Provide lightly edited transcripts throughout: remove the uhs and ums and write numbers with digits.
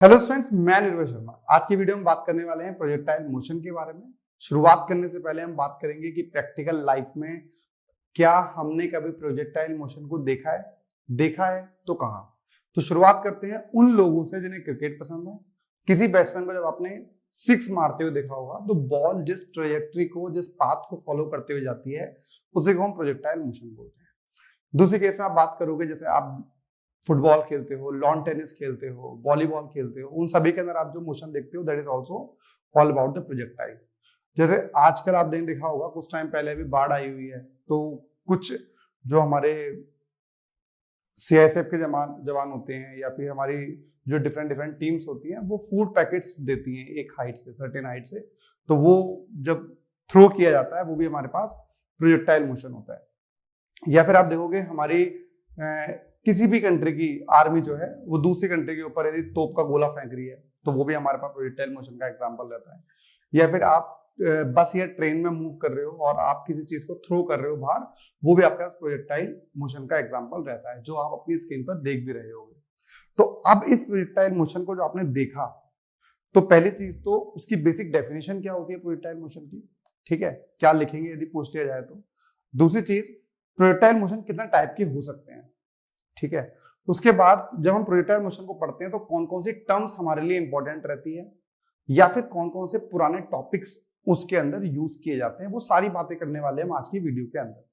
Hello students, मैं निर्भय शर्मा। आज की वीडियो में बात करने वाले हैं प्रोजेक्टाइल मोशन के बारे में। शुरुआत करने से पहले हम बात करेंगे कि प्रैक्टिकल लाइफ में क्या हमने कभी प्रोजेक्टाइल मोशन को देखा है तो कहाँ। तो शुरुआत करते हैं उन लोगों से जिन्हें क्रिकेट पसंद है। किसी बैट्समैन को जब आपने सिक्स मारते हुए देखा होगा तो बॉल जिस ट्रेजेक्ट्री को, जिस पाथ को फॉलो करते हुए जाती है, उसे को हम प्रोजेक्टाइल मोशन बोलते हैं। दूसरी केस में आप बात करोगे, जैसे आप फुटबॉल खेलते हो, लॉन टेनिस खेलते हो, वॉलीबॉल खेलते हो, उन सभी के अंदर आप जो मोशन देखते हो that is also all about the projectile. जैसे आजकल आपने देखा होगा, कुछ टाइम पहले भी बाढ़ आई हुई है, तो कुछ जो हमारे सीआईएसएफ के जवान होते हैं या फिर हमारी जो डिफरेंट टीम्स होती हैं, वो फूड पैकेट्स देती हैं एक हाइट से, सर्टेन हाइट से, तो वो जब थ्रो किया जाता है वो भी हमारे पास प्रोजेक्टाइल मोशन होता है। या फिर आप देखोगे हमारी किसी भी कंट्री की आर्मी जो है वो दूसरी कंट्री के ऊपर यदि तोप का गोला फेंक रही है तो वो भी हमारे पास प्रोजेक्टाइल मोशन का एग्जांपल रहता है। या फिर आप बस या ट्रेन में मूव कर रहे हो और आप किसी चीज को थ्रो कर रहे हो बाहर, वो भी आपके पास प्रोजेक्टाइल मोशन का एग्जांपल रहता है, जो आप अपनी स्क्रीन पर देख भी रहे होंगे। तो अब इस प्रोजेक्टाइल मोशन को जो आपने देखा, तो पहली चीज तो उसकी बेसिक डेफिनेशन क्या होती है प्रोजेक्टाइल मोशन की, ठीक है, क्या लिखेंगे यदि पूछ लिया जाए तो। दूसरी चीज, प्रोजेक्टाइल मोशन कितने टाइप के हो सकते हैं, ठीक है। उसके बाद जब हम प्रोजेक्टाइल मोशन को पढ़ते हैं तो कौन कौन सी टर्म्स हमारे लिए इंपॉर्टेंट रहती है, या फिर कौन कौन से पुराने टॉपिक्स उसके अंदर यूज किए जाते हैं, वो सारी बातें करने वाले हम आज की वीडियो के अंदर।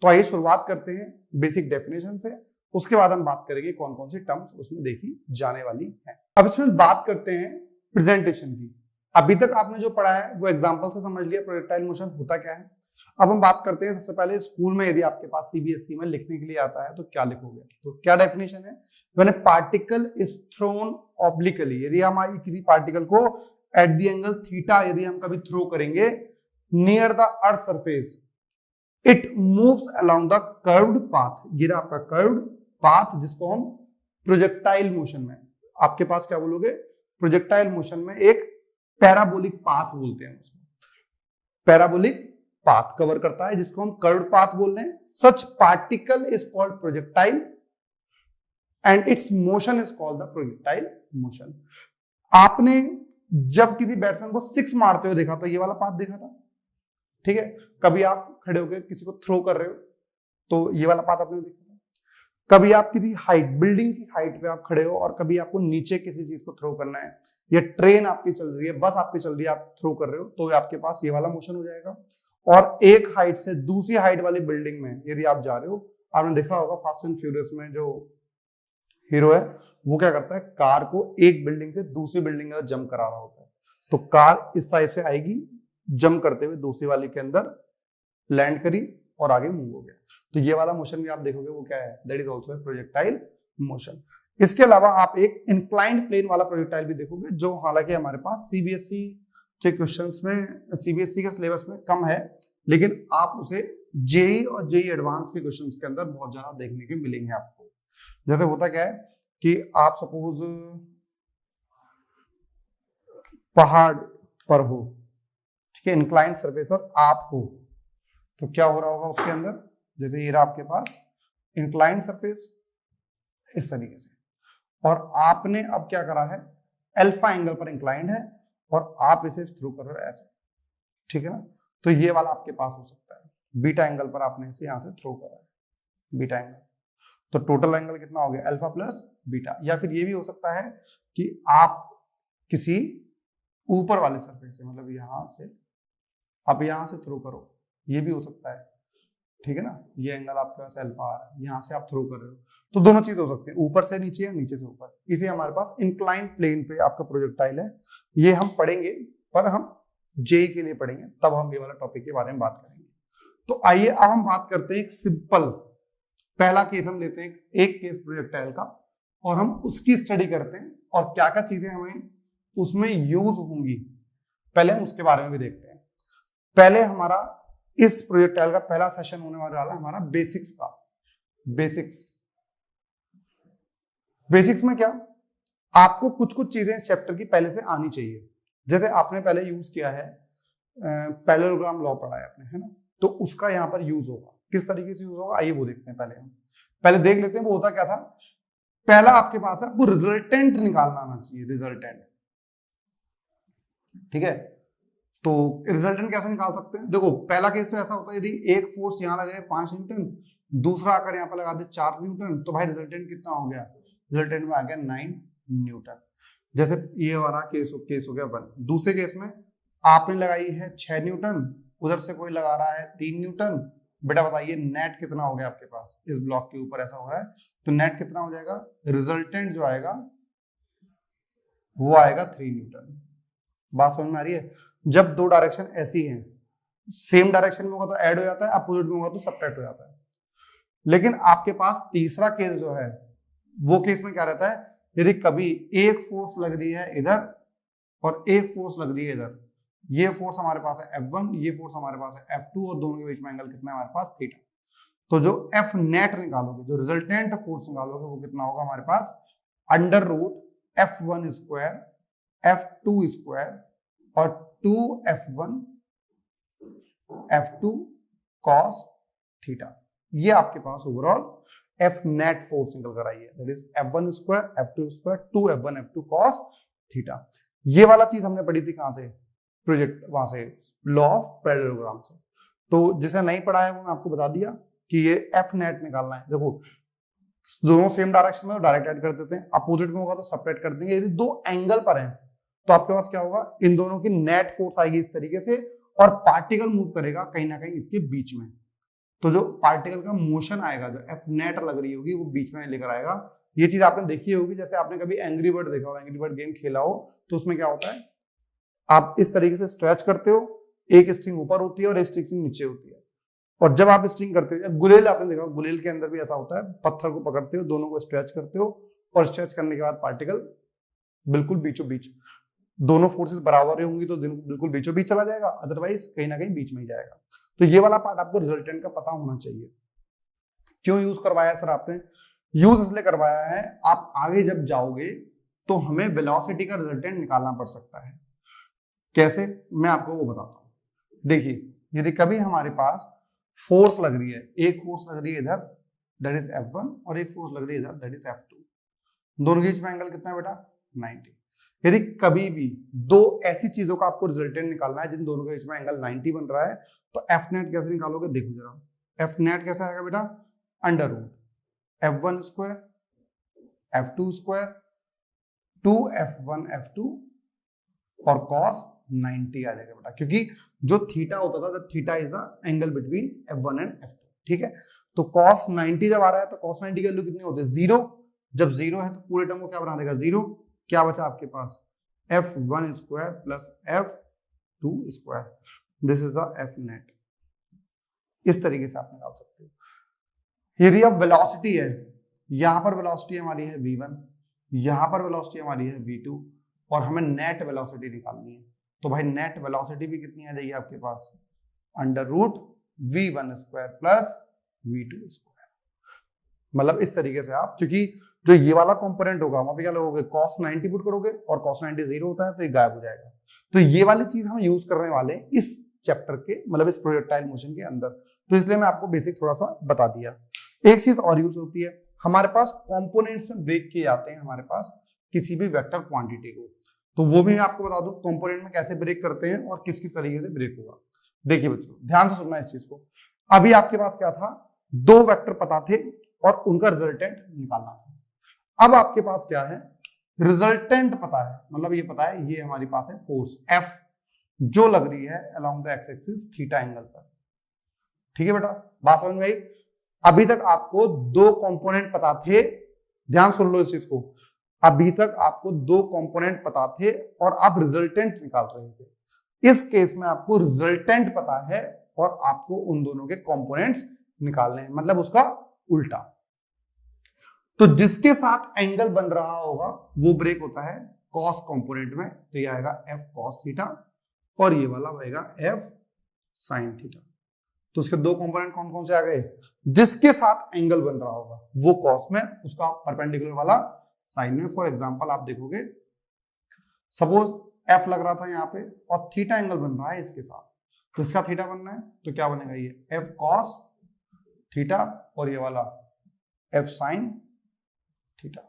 तो आइए शुरुआत करते हैं बेसिक डेफिनेशन से, उसके बाद हम बात करेंगे कौन कौन सी टर्म्स उसमें देखी जाने वाली है। अब इसमें बात करते हैं प्रेजेंटेशन की। अभी तक आपने जो पढ़ा है वो एग्जाम्पल से समझ लिया प्रोजेक्टाइल मोशन होता क्या है। अब हम बात करते हैं, सबसे पहले स्कूल में यदि आपके पास सीबीएसई में लिखने के लिए आता है तो क्या लिखोगे। तो क्या डेफिनेशन है, when A particle is throne obliquely, यदि हम किसी पार्टिकल को एट द एंगल थीटा यदि हम कभी थ्रो करेंगे near the earth surface, it moves along the curved path. ये रहा आपका कर्व्ड पाथ, जिसको हम प्रोजेक्टाइल मोशन में, आपके पास क्या बोलोगे, प्रोजेक्टाइल मोशन में एक पैराबोलिक पाथ बोलते हैं, उसको पैराबोलिक पाथ कवर करता है, जिसको हम कर्व्ड पाथ बोल रहे हैं। Such particle is called projectile and its motion is called the projectile motion. आपने जब किसी बैट्समैन को सिक्स मारते हुए देखा तो ये वाला पाथ देखा था, ठीक है। कभी आप खड़े होकर किसी को थ्रो कर रहे हो तो ये वाला पाथ आपने देखा था। कभी आप किसी हाइट, बिल्डिंग की हाइट पे आप खड़े हो और कभी आपको नीचे किसी चीज को थ्रो करना है, या ट्रेन आपकी चल रही है, बस आपकी चल रही है, आप थ्रो कर रहे हो, तो आपके पास ये वाला मोशन हो जाएगा। और एक हाइट से दूसरी हाइट वाली बिल्डिंग में यदि आप जा रहे हो, आपने देखा होगा फास्ट एंड फ्यूरियस में जो हीरो है वो क्या करता है, कार को एक बिल्डिंग से दूसरी बिल्डिंग के अंदर जंप करा रहा होता है, तो कार इस साइड से आएगी, जंप करते हुए दूसरी वाली के अंदर लैंड करी और आगे मूव हो गया। तो ये वाला मोशन भी आप देखोगे वो क्या है, that is also a projectile motion. इसके अलावा आप एक इंक्लाइंड प्लेन वाला प्रोजेक्टाइल भी देखोगे, जो हालांकि हमारे पास सीबीएसई के क्वेश्चंस में, सीबीएसई के सिलेबस में कम है, लेकिन आप उसे जेई और जेई एडवांस के क्वेश्चंस के अंदर बहुत ज्यादा देखने के मिलेंगे आपको। जैसे होता क्या है कि आप सपोज पहाड़ पर हो, ठीक है, इंक्लाइन सरफेस और आप हो, तो क्या हो रहा होगा उसके अंदर, जैसे ये रहा आपके पास इंक्लाइन सरफेस इस तरीके से, और आपने अब क्या करा है, अल्फा एंगल पर इंक्लाइंड है और आप इसे थ्रू कर रहे हो ऐसे, ठीक है ना। तो ये वाला आपके पास हो सकता है, बीटा एंगल पर आपने इसे यहां से थ्रो करा है, बीटा एंगल। तो टोटल एंगल कितना हो गया, अल्फा प्लस बीटा। या फिर ये भी हो सकता है कि आप किसी ऊपर वाले सरफेस से, मतलब यहां से आप यहां से थ्रो करो, ये भी हो सकता है, ठीक है ना। ये एंगल आपके पास अल्फा आ रहा है, यहां से आप थ्रो कर रहे हो, तो दोनों चीज हो सकती है, ऊपर से नीचे या नीचे से ऊपर। इसे हमारे पास इंक्लाइन प्लेन पे आपका प्रोजेक्टाइल है, ये हम पढ़ेंगे, पर हम जेई के लिए पढ़ेंगे, तब हम ये वाला टॉपिक के बारे में बात करेंगे। तो आइए अब हम बात करते हैं एक सिंपल पहला केस हम लेते हैं, एक केस प्रोजेक्टाइल का, और हम उसकी स्टडी करते हैं और क्या क्या चीजें हमें उसमें यूज होंगी, पहले हम उसके बारे में भी देखते हैं। पहले हमारा इस प्रोजेक्टाइल का पहला सेशन होने वाला हमारा बेसिक्स का। बेसिक्स में क्या, आपको कुछ कुछ चीजें इस चैप्टर की पहले से आनी चाहिए। जैसे आपने पहले यूज किया है पैरेललोग्राम लॉ पढ़ा है आपने, है ना, तो उसका यहाँ पर यूज होगा, किस तरीके से यूज होगा आइए वो देखते हैं। पहले देख लेते हैं वो होता क्या था। पहला आपके पास है, आपको रिजल्टेंट निकालना आना चाहिए, रिजल्टेंट। ठीक है, तो रिजल्टेंट कैसे निकाल सकते हैं? देखो पहला केस तो ऐसा होता है, यदि एक फोर्स यहां लग रहा है 5 न्यूटन, दूसरा आकर यहाँ पे लगा दे 4 न्यूटन, तो भाई रिजल्टेंट कितना हो गया? रिजल्टेंट में आ गया 9 न्यूटन। जैसे ये वाला केस हो गया 1। दूसरे केस में आपने लगाई है 6 न्यूटन, उधर से कोई लगा रहा है 3 न्यूटन। बेटा बताइए नेट कितना हो गया आपके पास? इस ब्लॉक के ऊपर ऐसा हो रहा है, तो नेट कितना हो जाएगा? रिजल्टेंट जो आएगा वो आएगा 3 न्यूटन। बात समझ में आ रही है? जब दो डायरेक्शन ऐसी हैं, सेम डायरेक्शन में होगा तो ऐड हो जाता है, अपोजिट में होगा तो सब्ट्रैक्ट हो जाता है। लेकिन आपके पास तीसरा केस जो है, वो केस में क्या रहता है? यदि कभी एक फोर्स लग रही है इधर और एक फोर्स लग रही है इधर, ये फोर्स हमारे पास है F1, ये फोर्स हमारे पास है F2, और दोनों के बीच में एंगल कितना है हमारे पास? थीटा। तो जो F नेट निकालोगे, जो रिजल्टेंट फोर्स निकालोगे, वो कितना होगा हमारे पास? Under root F1 square F2 square और 2F1 F2 cos थीटा। ये आपके पास ओवरऑल F नेट फोर्स निकल कर आई है, that is F1 square F2 square 2F1 F2 cos theta. ये वाला चीज हमने पढ़ी थी कहां से? प्रोजेक्ट, वहां से, लॉ ऑफ पैरेललोग्राम से। तो जिसे नहीं पढ़ा है वो मैं आपको बता दिया कि ये F नेट निकालना है। देखो दोनों सेम डायरेक्शन में डायरेक्ट ऐड कर देते हैं, अपोजिट में होगा तो सेपरेट कर देंगे। यदि दो एंगल पर हैं तो आपके पास क्या होगा? इन दोनों की नेट फोर्स आएगी इस तरीके से, और पार्टिकल मूव करेगा कहीं ना कहीं इसके बीच में। तो जो पार्टिकल का मोशन आएगा, जो F नेट लग रही होगी, वो बीच में लेकर आएगा। ये चीज आपने देखी होगी, जैसे आपने कभी एंग्री बर्ड देखा हो, एंग्री बर्ड गेम खेला हो, तो उसमें क्या होता है? आप इस तरीके से स्ट्रेच करते हो, एक स्ट्रिंग ऊपर होती है और एक स्ट्रिंग नीचे होती है, और जब आप स्ट्रिंग करते हो, गुलेल आपने देखा, गुलेल के अंदर भी ऐसा होता है, पत्थर को पकड़ते हो, दोनों को स्ट्रेच करते हो, और स्ट्रेच करने के बाद पार्टिकल बिल्कुल बीचों बीच, दोनों फोर्सेस बराबर होंगी तो बिल्कुल बीचों बीच चला जाएगा, अदरवाइज कहीं ना कहीं बीच में ही जाएगा। तो ये वाला पार्ट आपको रिजल्टेंट का पता होना चाहिए। क्यों यूज करवाया सर आपने? यूज इसलिए करवाया है, आप आगे जब जाओगे तो हमें वेलोसिटी का रिजल्टेंट निकालना पड़ सकता है। कैसे? मैं आपको वो बताता हूं। देखिए यदि कभी हमारे पास फोर्स लग रही है, एक फोर्स लग रही है इधर, दैट इज F1, और एक फोर्स लग रही है इधर, दैट इज F2, दोनों के बीच में एंगल कितना है बेटा? 90। यदि कभी भी दो ऐसी चीजों का आपको रिजल्टेंट निकालना है जिन दोनों के बीच में एंगल 90 बन रहा है, तो F नेट कैसे निकालोगे? देखो जरा, F नेट कैसे आएगा बेटा? Under root F1 square F2 square 2F1 F2 और cos 90 आ जाएगा बेटा, क्योंकि जो थीटा होता था, theta is the angle between F1 and F2। ठीक है, तो cos 90 जब आ रहा है तो cos 90 की वैल्यू कितनी होती है? 0। जब 0 है तो पूरे टर्म को क्या बना देगा? 0। क्या बचा आपके पास? F1 square plus F2 square, this is the F net. इस तरीके से आप निकाल सकते हो। यदि अब वेलोसिटी है, यहां पर वेलोसिटी हमारी है V1, यहां पर वेलोसिटी हमारी है V2, और हमें नेट वेलोसिटी निकालनी है, तो भाई नेट वेलोसिटी भी कितनी आ जाएगी आपके पास? Under root V1 square plus V2 square. मतलब इस तरीके से आप, क्योंकि जो ये वाला कंपोनेंट होगा वहां पे क्या लोगे? cos 90 पुट करोगे, और cos 90 0 होता है तो ये गायब हो जाएगा। तो ये वाली चीज हम यूज करने वाले हैं इस चैप्टर के, मतलब इस प्रोजेक्टाइल मोशन के अंदर, तो इसलिए मैं आपको बेसिक थोड़ा सा बता दिया। एक चीज और यूज होती है, हमारे पास कंपोनेंट्स में ब्रेक किए जाते हैं हमारे पास किसी भी वेक्टर क्वांटिटी को, तो वो भी मैं आपको बता दूं कंपोनेंट में कैसे ब्रेक करते हैं और किस किस तरीके से ब्रेक होगा। देखिए बच्चों ध्यान से सुनना इस चीज को। अभी आपके पास क्या था? दो वेक्टर पता थे और उनका रिजल्टेंट निकालना था। अब आपके पास क्या है? रिजल्टेंट पता है, मतलब ये पता है ये हमारी पास है फोर्स F जो लग रही है along the x axis theta angle पर। ठीक है बेटा, बात समझ में आई? अभी तक आपको दो कंपोनेंट पता थे, ध्यान सुन लो इस चीज को। अभी तक आपको दो कंपोनेंट पता थे और आप रिजल्टेंट निकाल रहे थे। इस केस में आपको रिजल्टेंट पता है और आपको उन दोनों के कंपोनेंट्स निकालने हैं, मतलब उसका उल्टा। तो जिसके साथ एंगल बन रहा होगा वो ब्रेक होता है कॉस कंपोनेंट में, तो ये आएगा F cos थीटा और ये वाला आएगा F sin थीटा। तो उसके दो कंपोनेंट कौन कौन से आ गए? जिसके साथ एंगल बन रहा होगा वो कॉस में, उसका परपेंडिकुलर वाला साइन में। फॉर एग्जांपल आप देखोगे, सपोज F लग रहा था यहाँ पे और थीटा एंगल बन रहा है इसके साथ, तो इसका थीटा बनना है तो क्या बनेगा? ये F cos थीटा और ये वाला F sin थीटा।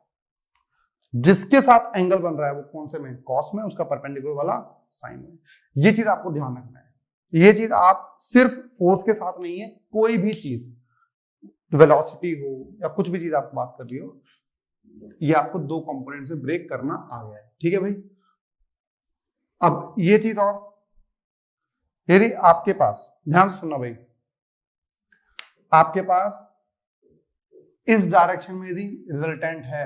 जिसके साथ एंगल बन रहा है वो कौन से में, कॉस में, उसका परपेंडिकुलर वाला साइन में। ये चीज आपको ध्यान रखना है। ये चीज आप सिर्फ फोर्स के साथ नहीं है, कोई भी चीज, वेलोसिटी हो या कुछ भी चीज आप बात कर रही हो, ये आपको दो कंपोनेंट से ब्रेक करना आ गया है। ठीक है भाई। अब ये चीज, और यदि आपके पास, ध्यान से सुनना भाई, आपके पास इस डायरेक्शन में यदि रिजल्टेंट है,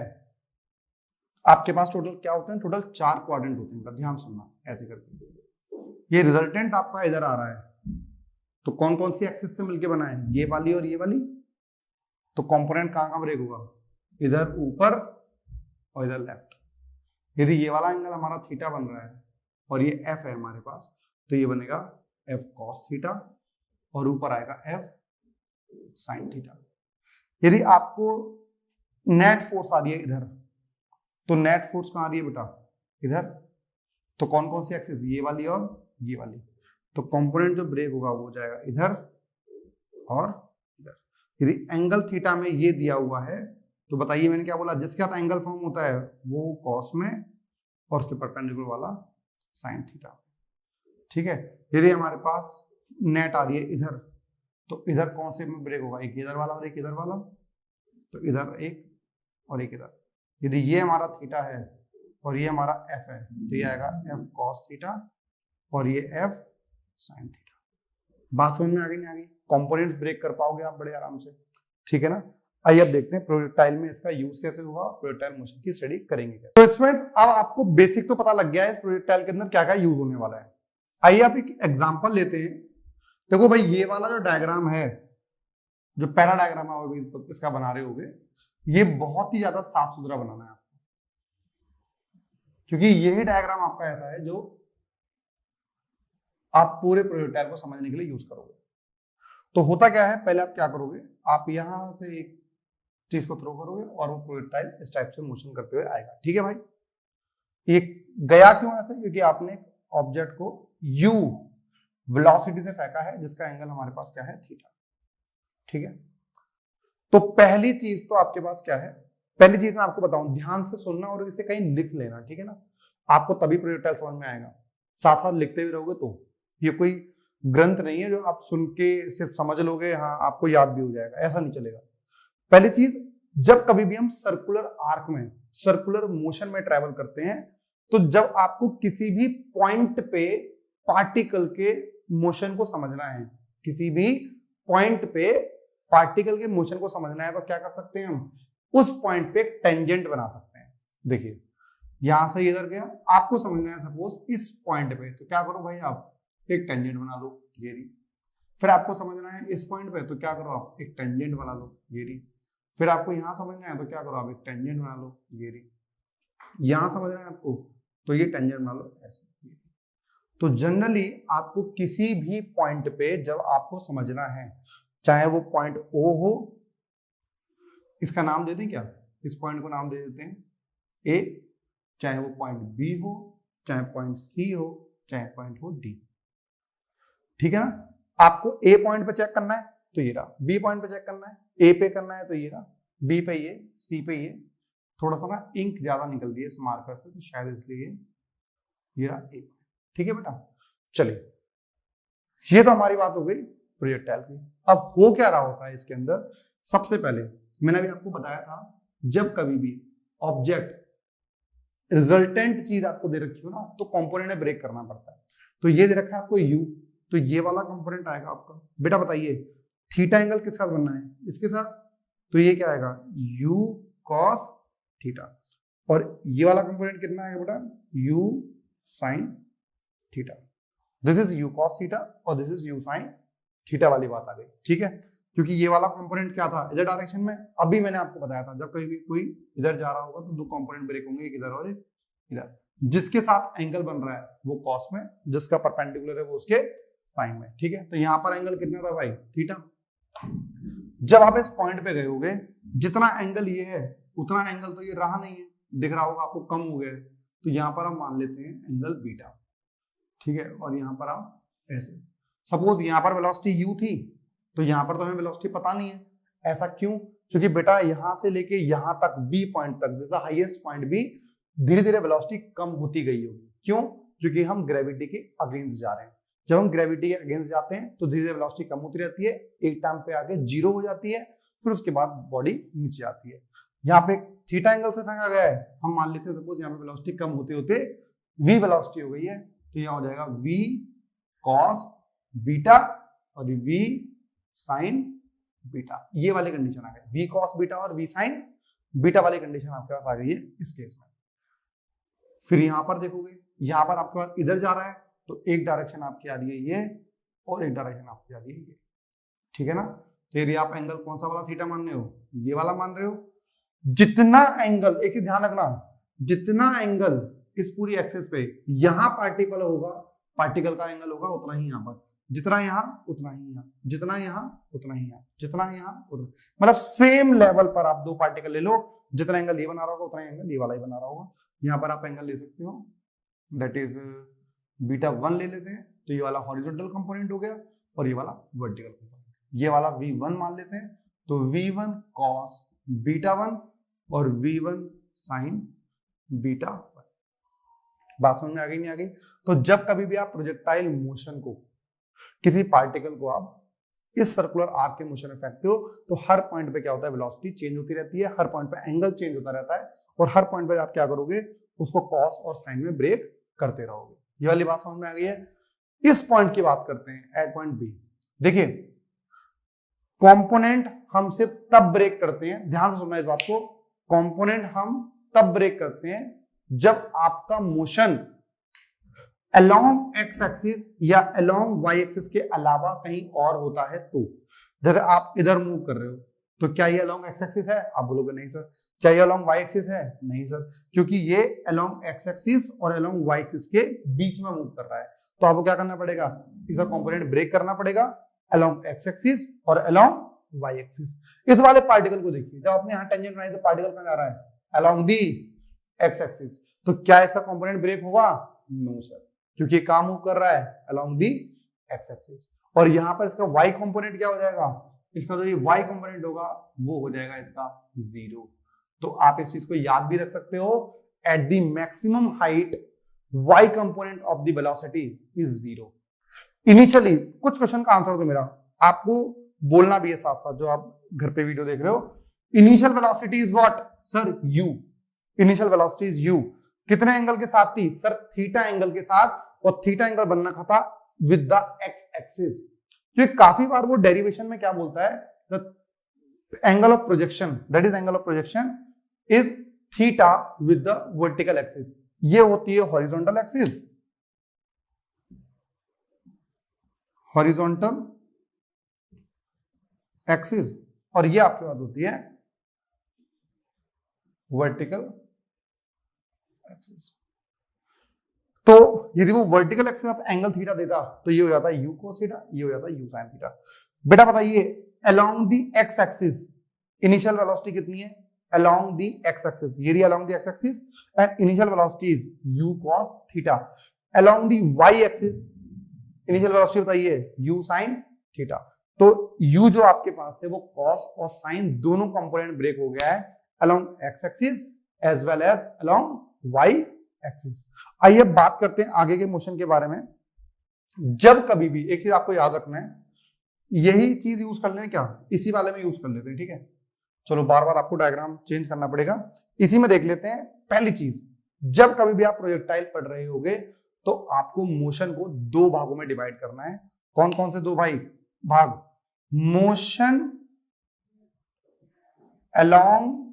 आपके पास टोटल क्या होते हैं, टोटल 4 क्वाड्रेंट होते हैं। ध्यान सुनना ऐसे करके, ये रिजल्टेंट आपका इधर आ रहा है, तो कौन कौन सी एक्सिस से मिलके बना है, ये वाली और ये वाली। तो कंपोनेंट कहां कहां ब्रेक होगा, इधर ऊपर और इधर लेफ्ट। यदि ये वाला एंगल हमारा थीटा बन रहा है और ये एफ है हमारे पास, तो ये बनेगा एफ कॉस थीटा और ऊपर आएगा एफ साइन थीटा। यदि आपको नेट फोर्स आ रही है इधर, तो नेट फोर्स कहां आ रही है बेटा, इधर। तो कौन कौन सी एक्सिस, ये वाली और ये वाली। तो कंपोनेंट जो ब्रेक होगा वो जाएगा इधर और इधर। यदि एंगल थीटा में ये दिया हुआ है, तो बताइए मैंने क्या बोला, जिसके साथ एंगल फॉर्म होता है वो कॉस में और उसके परपेंडिकुलर वाला साइन थीटा। ठीक है। यदि हमारे पास नेट आ रही है इधर, तो इधर कौन से में ब्रेक होगा, एक इधर वाला और एक इधर वाला। तो इधर एक और एक इधर। यदि ये हमारा थीटा है और ये हमारा एफ है, तो ये आएगा एफ कॉस थीटा और ये एफ साइन थीटा। बात समझ में आ गई नहीं आ गई? कंपोनेंट्स ब्रेक कर पाओगे आप बड़े आराम से। ठीक है ना। आइए अब देखते हैं प्रोजेक्टाइल में इसका यूज कैसे हुआ, प्रोजेक्टाइल मोशन की स्टडी करेंगे कैसे। तो स्टूडेंट्स, अब आपको बेसिक तो पता लग गया है इस प्रोजेक्टाइल के अंदर क्या क्या यूज होने वाला है। आइए आप एक एग्जांपल लेते हैं। देखो भाई, ये वाला जो डायग्राम है, जो पहला डायग्राम है और इसका बना रहे होगे, ये बहुत ही ज्यादा साफ सुथरा बनाना है आपको, क्योंकि यही डायग्राम आपका ऐसा है जो आप पूरे प्रोजेक्टाइल को समझने के लिए यूज करोगे। तो होता क्या है, पहले आप क्या करोगे, आप यहां से एक चीज को थ्रो करोगे और वो प्रोजेक्टाइल इस टाइप से मोशन करते हुए आएगा। ठीक है भाई। ये गया क्यों ऐसे, क्योंकि आपने ऑब्जेक्ट को u वेलोसिटी से फेंका है, जिसका एंगल हमारे पास क्या है, थीटा। ठीक है। तो पहली चीज तो आपके पास क्या है, पहली चीज मैं आपको बताऊं, ध्यान से सुनना और इसे कहीं लिख लेना। ठीक है ना। आपको तभी प्रोजेक्टाइल समझ में आएगा। साथ साथ लिखते भी रहोगे तो। ये कोई ग्रंथ नहीं है जो आप सुन के सिर्फ समझ लोगे, हाँ आपको याद भी हो जाएगा, ऐसा नहीं चलेगा। पहली चीज, जब कभी भी हम सर्कुलर आर्क में, सर्कुलर मोशन में ट्रेवल करते हैं, तो जब आपको किसी भी पॉइंट पे पार्टिकल के मोशन को समझना है, किसी भी पॉइंट पे पार्टिकल के मोशन को समझना है, तो क्या कर सकते हैं हम, उस पॉइंट पे एक टेंजेंट बना सकते हैं। देखिए, यहां से इधर गया, आपको समझना है सपोज इस पॉइंट पे, तो क्या करो भाई, आप एक टेंजेंट बना लो, ये रही। फिर आपको समझना है इस पॉइंट पे, तो क्या करो, आप एक टेंजेंट बना लो, ये रही। फिर आपको यहां समझना है, तो क्या करो, आप एक टेंजेंट बना लो, ये रही। यहां समझना है आपको, तो ये टेंजेंट बना लो, ऐसे। तो जनरली आपको किसी भी पॉइंट पे जब आपको समझना है, चाहे वो पॉइंट ओ हो, इसका नाम दे दें क्या, इस पॉइंट को नाम दे देते हैं ए, चाहे वो पॉइंट बी हो, चाहे पॉइंट सी हो, चाहे पॉइंट हो डी। ठीक है ना। आपको ए पॉइंट पे चेक करना है तो ये रहा, बी पॉइंट पे चेक करना है, ए पे करना है तो ये रहा, बी पे ये, सी पे ये। थोड़ा सा ना इंक ज्यादा निकल रही है इस मार्कर से, तो शायद इसलिए ये रहा ए। ठीक है बेटा। चलिए, ये तो हमारी बात हो गई प्रोजेक्टाइल की। अब हो क्या रहा होता है इसके अंदर, सबसे पहले मैंने अभी आपको बताया था, जब कभी भी ऑब्जेक्ट रिजल्टेंट चीज आपको दे रखी हो ना, तो कंपोनेंट में ब्रेक करना पड़ता है। तो ये दे रखा है आपको u, तो ये वाला कंपोनेंट आएगा आपका। बेटा बताइए, थीटा एंगल किस साथ बनना है, इसके साथ। तो ये क्या आएगा, u cos थीटा। और ये वाला कंपोनेंट कितना आएगा बेटा, u sin theta. This is u cos theta और this is u sin theta वाली बात आ गई। ठीक है। क्योंकि ये वाला कंपोनेंट क्या था, इधर डायरेक्शन में। अभी मैंने आपको बताया था, जब कहीं भी कोई इधर जा रहा होगा तो दो कंपोनेंट ब्रेक होंगे, एक इधर और एक इधर। जिसके साथ एंगल बन रहा है वो कॉस में, जिसका परपेंडिकुलर है वो उसके साइन में। ठीक है। तो यहां पर एंगल कितना था भाई, थीटा। जब आप इस पॉइंट पे गए होगे, जितना एंगल ये है उतना एंगल तो ये रहा नहीं है, दिख रहा होगा आपको, कम हो गया है। तो यहां पर हम मान लेते हैं एंगल बीटा। ठीक है। और यहां पर आप ऐसे, सपोज यहां पर वेलोसिटी u थी, तो यहां पर तो हमें वेलोसिटी पता नहीं है। ऐसा क्यों, क्योंकि बेटा यहां से लेके यहां तक बी पॉइंट तक, जैसा हाईएस्ट पॉइंट बी, धीरे धीरे वेलोसिटी कम होती गई होगी। क्यों? क्योंकि हम ग्रेविटी के अगेंस्ट जा रहे हैं। जब हम ग्रेविटी के अगेंस्ट जाते हैं तो धीरे धीरे वेलोसिटी कम होती रहती है, एक टाइम पे आके जीरो हो जाती है, फिर उसके बाद बॉडी नीचे आती है। यहाँ पे थीटा एंगल से फेंका गया है, हम मान लेते हैं सपोज यहाँ पे वेलोसिटी कम होते होते v वेलोसिटी हो गई है, तो यहाँ हो जाएगा v cos बीटा और v sin बीटा। ये वाली कंडीशन आ गई, v cos बीटा और v sin बीटा वाली कंडीशन आपके पास आ गई है इस केस में। फिर यहां पर देखोगे, यहां पर आपके पास इधर जा रहा है तो एक डायरेक्शन आपकी आ रही है ये और एक डायरेक्शन आपकी आ रही है ये, ठीक है ना। तो यदि आप एंगल कौन सा वाला थीटा मान रहे हो, ये वाला मान रहे हो, जितना एंगल, एक चीज ध्यान रखना, जितना एंगल इस पूरी एक्सिस पे यहां पार्टिकल होगा, पार्टिकल का एंगल होगा उतना ही यहां पर, जितना यहां उतना ही यहां, जितना यहां उतना ही यहां, जितना यहां उतना, मतलब सेम लेवल पर आप दो पार्टिकल ले लो, जितना एंगल ये बना रहा होगा उतना एंगल ये वाला ही बना रहा होगा। यहां पर आप एंगल ले सकते हो, दैट इज बीटा 1 ले लेते हैं, तो ये वाला हॉरिजॉन्टल कंपोनेंट हो गया और ये वाला वर्टिकल कंपोनेंट, ये वाला v1 मान लेते हैं, तो v1 cos बीटा 1 और v1 sin बीटा 1। बात समझ में आ गई नहीं आ गई? तो जब कभी भी आप प्रोजेक्टाइल मोशन को, किसी पार्टिकल को आप इस सर्कुलर आर्क के मोशन में फेंकते हो, तो हर पॉइंट पे क्या होता है, वेलोसिटी चेंज होती रहती है, हर पॉइंट पे एंगल चेंज होता रहता है, और हर पॉइंट पे आप क्या करोगे, उसको कॉस और साइन में ब्रेक करते रहोगे। ये वाली बात समझ में आ गई है? इस पॉइंट की बात करते हैं, एट पॉइंट बी। देखिए, कंपोनेंट हम सिर्फ तब ब्रेक करते हैं, ध्यान से सुनना इस बात को, कंपोनेंट हम तब ब्रेक करते हैं जब आपका मोशन अलोंग एक्स एक्सिस या अलोंग वाई एक्सिस के अलावा कहीं और होता है। तो जैसे आप इधर मूव कर रहे हो, तो क्या ये अलोंग एक्स एक्सिस है? आप बोलोगे नहीं सर। क्या ये अलोंग वाई एक्सिस है? नहीं सर, क्योंकि ये अलोंग एक्स एक्सिस और अलोंग वाई एक्सिस के बीच में मूव कर रहा है। तो आपको क्या करना पड़ेगा, इसका कंपोनेंट ब्रेक करना पड़ेगा अलोंग एक्स एक्सिस और अलोंग वाई एक्सिस। इस वाले पार्टिकल को देखिए, जब आपने यहां टेंजेंट बनाई तो पार्टिकल कहां जा रहा है, अलोंग दी एक्स एक्सिस। तो क्या ऐसा कंपोनेंट ब्रेक होगा? नो सर, क्योंकि काम मूव कर रहा है अलोंग दी एक्स एक्सिस। और यहां पर इसका वाई कंपोनेंट क्या हो जाएगा, इसका जो ये वाई कंपोनेंट होगा वो हो जाएगा इसका 0। तो आप इस चीज को याद भी रख सकते हो, at the maximum height Y component of the velocity is 0। Initially कुछ क्वेश्चन का आंसर तो मेरा आपको बोलना भी है साथ साथ, जो आप घर पे वीडियो देख रहे हो। Initial velocity is what sir? u। Initial velocity is u। कितने एंगल के साथ थी सर? थीटा एंगल के साथ, और थीटा एंगल बनना था विद द एक्स एक्सिस। तो काफी बार वो डेरिवेशन में क्या बोलता है, the angle of projection, that is angle of projection is theta with the vertical axis. ये होती है हॉरिजॉन्टल एक्सिस, हॉरिजॉन्टल एक्सिस, और ये आपके पास होती है वर्टिकल एक्सिस। तो यदि वो वर्टिकल एक्सिस के साथ एंगल थीटा देता तो ये हो जाता है u cos थीटा, ये हो जाता है u sin थीटा। बेटा बताइए, along the X axis initial velocity कितनी है? अलोंग दी एक्स एक्सिस, ये along the X axis, and initial velocity is u cos theta. Along the Y axis initial velocity बताइए u sin थीटा। तो u जो आपके पास है वो cos और sin दोनों कंपोनेंट ब्रेक हो गया है along X axis as well as along Y axis. आइए बात करते हैं आगे के मोशन के बारे में। जब कभी भी एक चीज आपको याद रखना है, यही चीज यूज कर लें क्या, इसी वाले में यूज कर लेते हैं, ठीक है। चलो बार बार आपको डायग्राम चेंज करना पड़ेगा, इसी में देख लेते हैं। पहली चीज, जब कभी भी आप प्रोजेक्टाइल पढ़ रहे होगे तो आपको मोशन को दो भागों में डिवाइड करना है। कौन कौन से दो भाग? मोशन अलोंग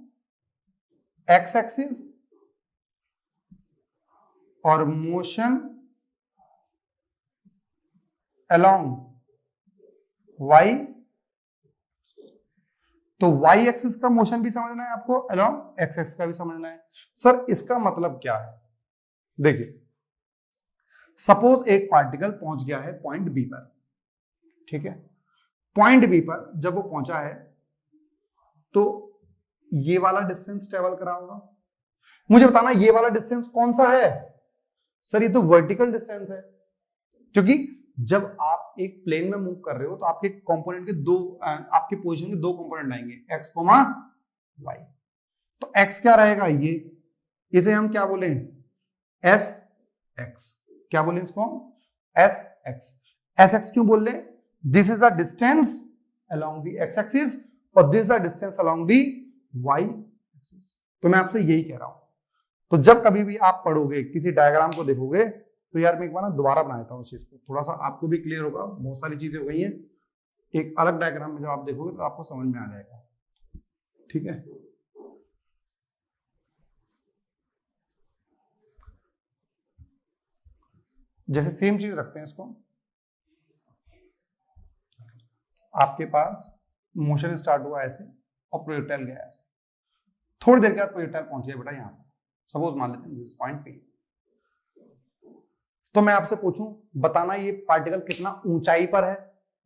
एक्स एक्सिस और मोशन अलोंग वाई। तो वाई एक्सिस का मोशन भी समझना है आपको, अलोंग एक्स एक्सिस का भी समझना है। सर इसका मतलब क्या है? देखिए, सपोज एक पार्टिकल पहुंच गया है पॉइंट बी पर, ठीक है। पॉइंट बी पर जब वो पहुंचा है तो ये वाला डिस्टेंस ट्रेवल करा होगा। मुझे बताना ये वाला डिस्टेंस कौन सा है? सर ये तो वर्टिकल डिस्टेंस है, क्योंकि जब आप एक प्लेन में मूव कर रहे हो तो आपके कंपोनेंट के दो आपकी पोजीशन के दो कंपोनेंट आएंगे, x, y। तो x क्या रहेगा, ये, इसे हम क्या बोले, एस एक्स। क्या बोले इसको, एस एक्स। एस एक्स क्यों बोल रहे, this is the distance along the x axis और this is the distance along the Y axis. तो मैं आपसे यही कह रहा हूं। तो जब कभी भी आप पढ़ोगे, किसी डायग्राम को देखोगे, तो यार मैं एक बार ना दोबारा बना देता हूं उस चीज को, थोड़ा सा आपको भी क्लियर होगा। बहुत सारी चीजें हो गई हैं, एक अलग डायग्राम में जब आप देखोगे तो आपको समझ में आ जाएगा। ठीक है, जैसे सेम चीज रखते हैं इसको, आपके पास मोशन स्टार्ट हुआ ऐसे और प्रोजेक्टाइल गया ऐसे, थोड़ी देर के बाद प्रोजेक्टाइल पहुंच गया बेटा यहाँ पर, सपोज मान लेते हैं दिस पॉइंट पे। तो मैं आपसे पूछूं, बताना ये पार्टिकल कितना ऊंचाई पर है।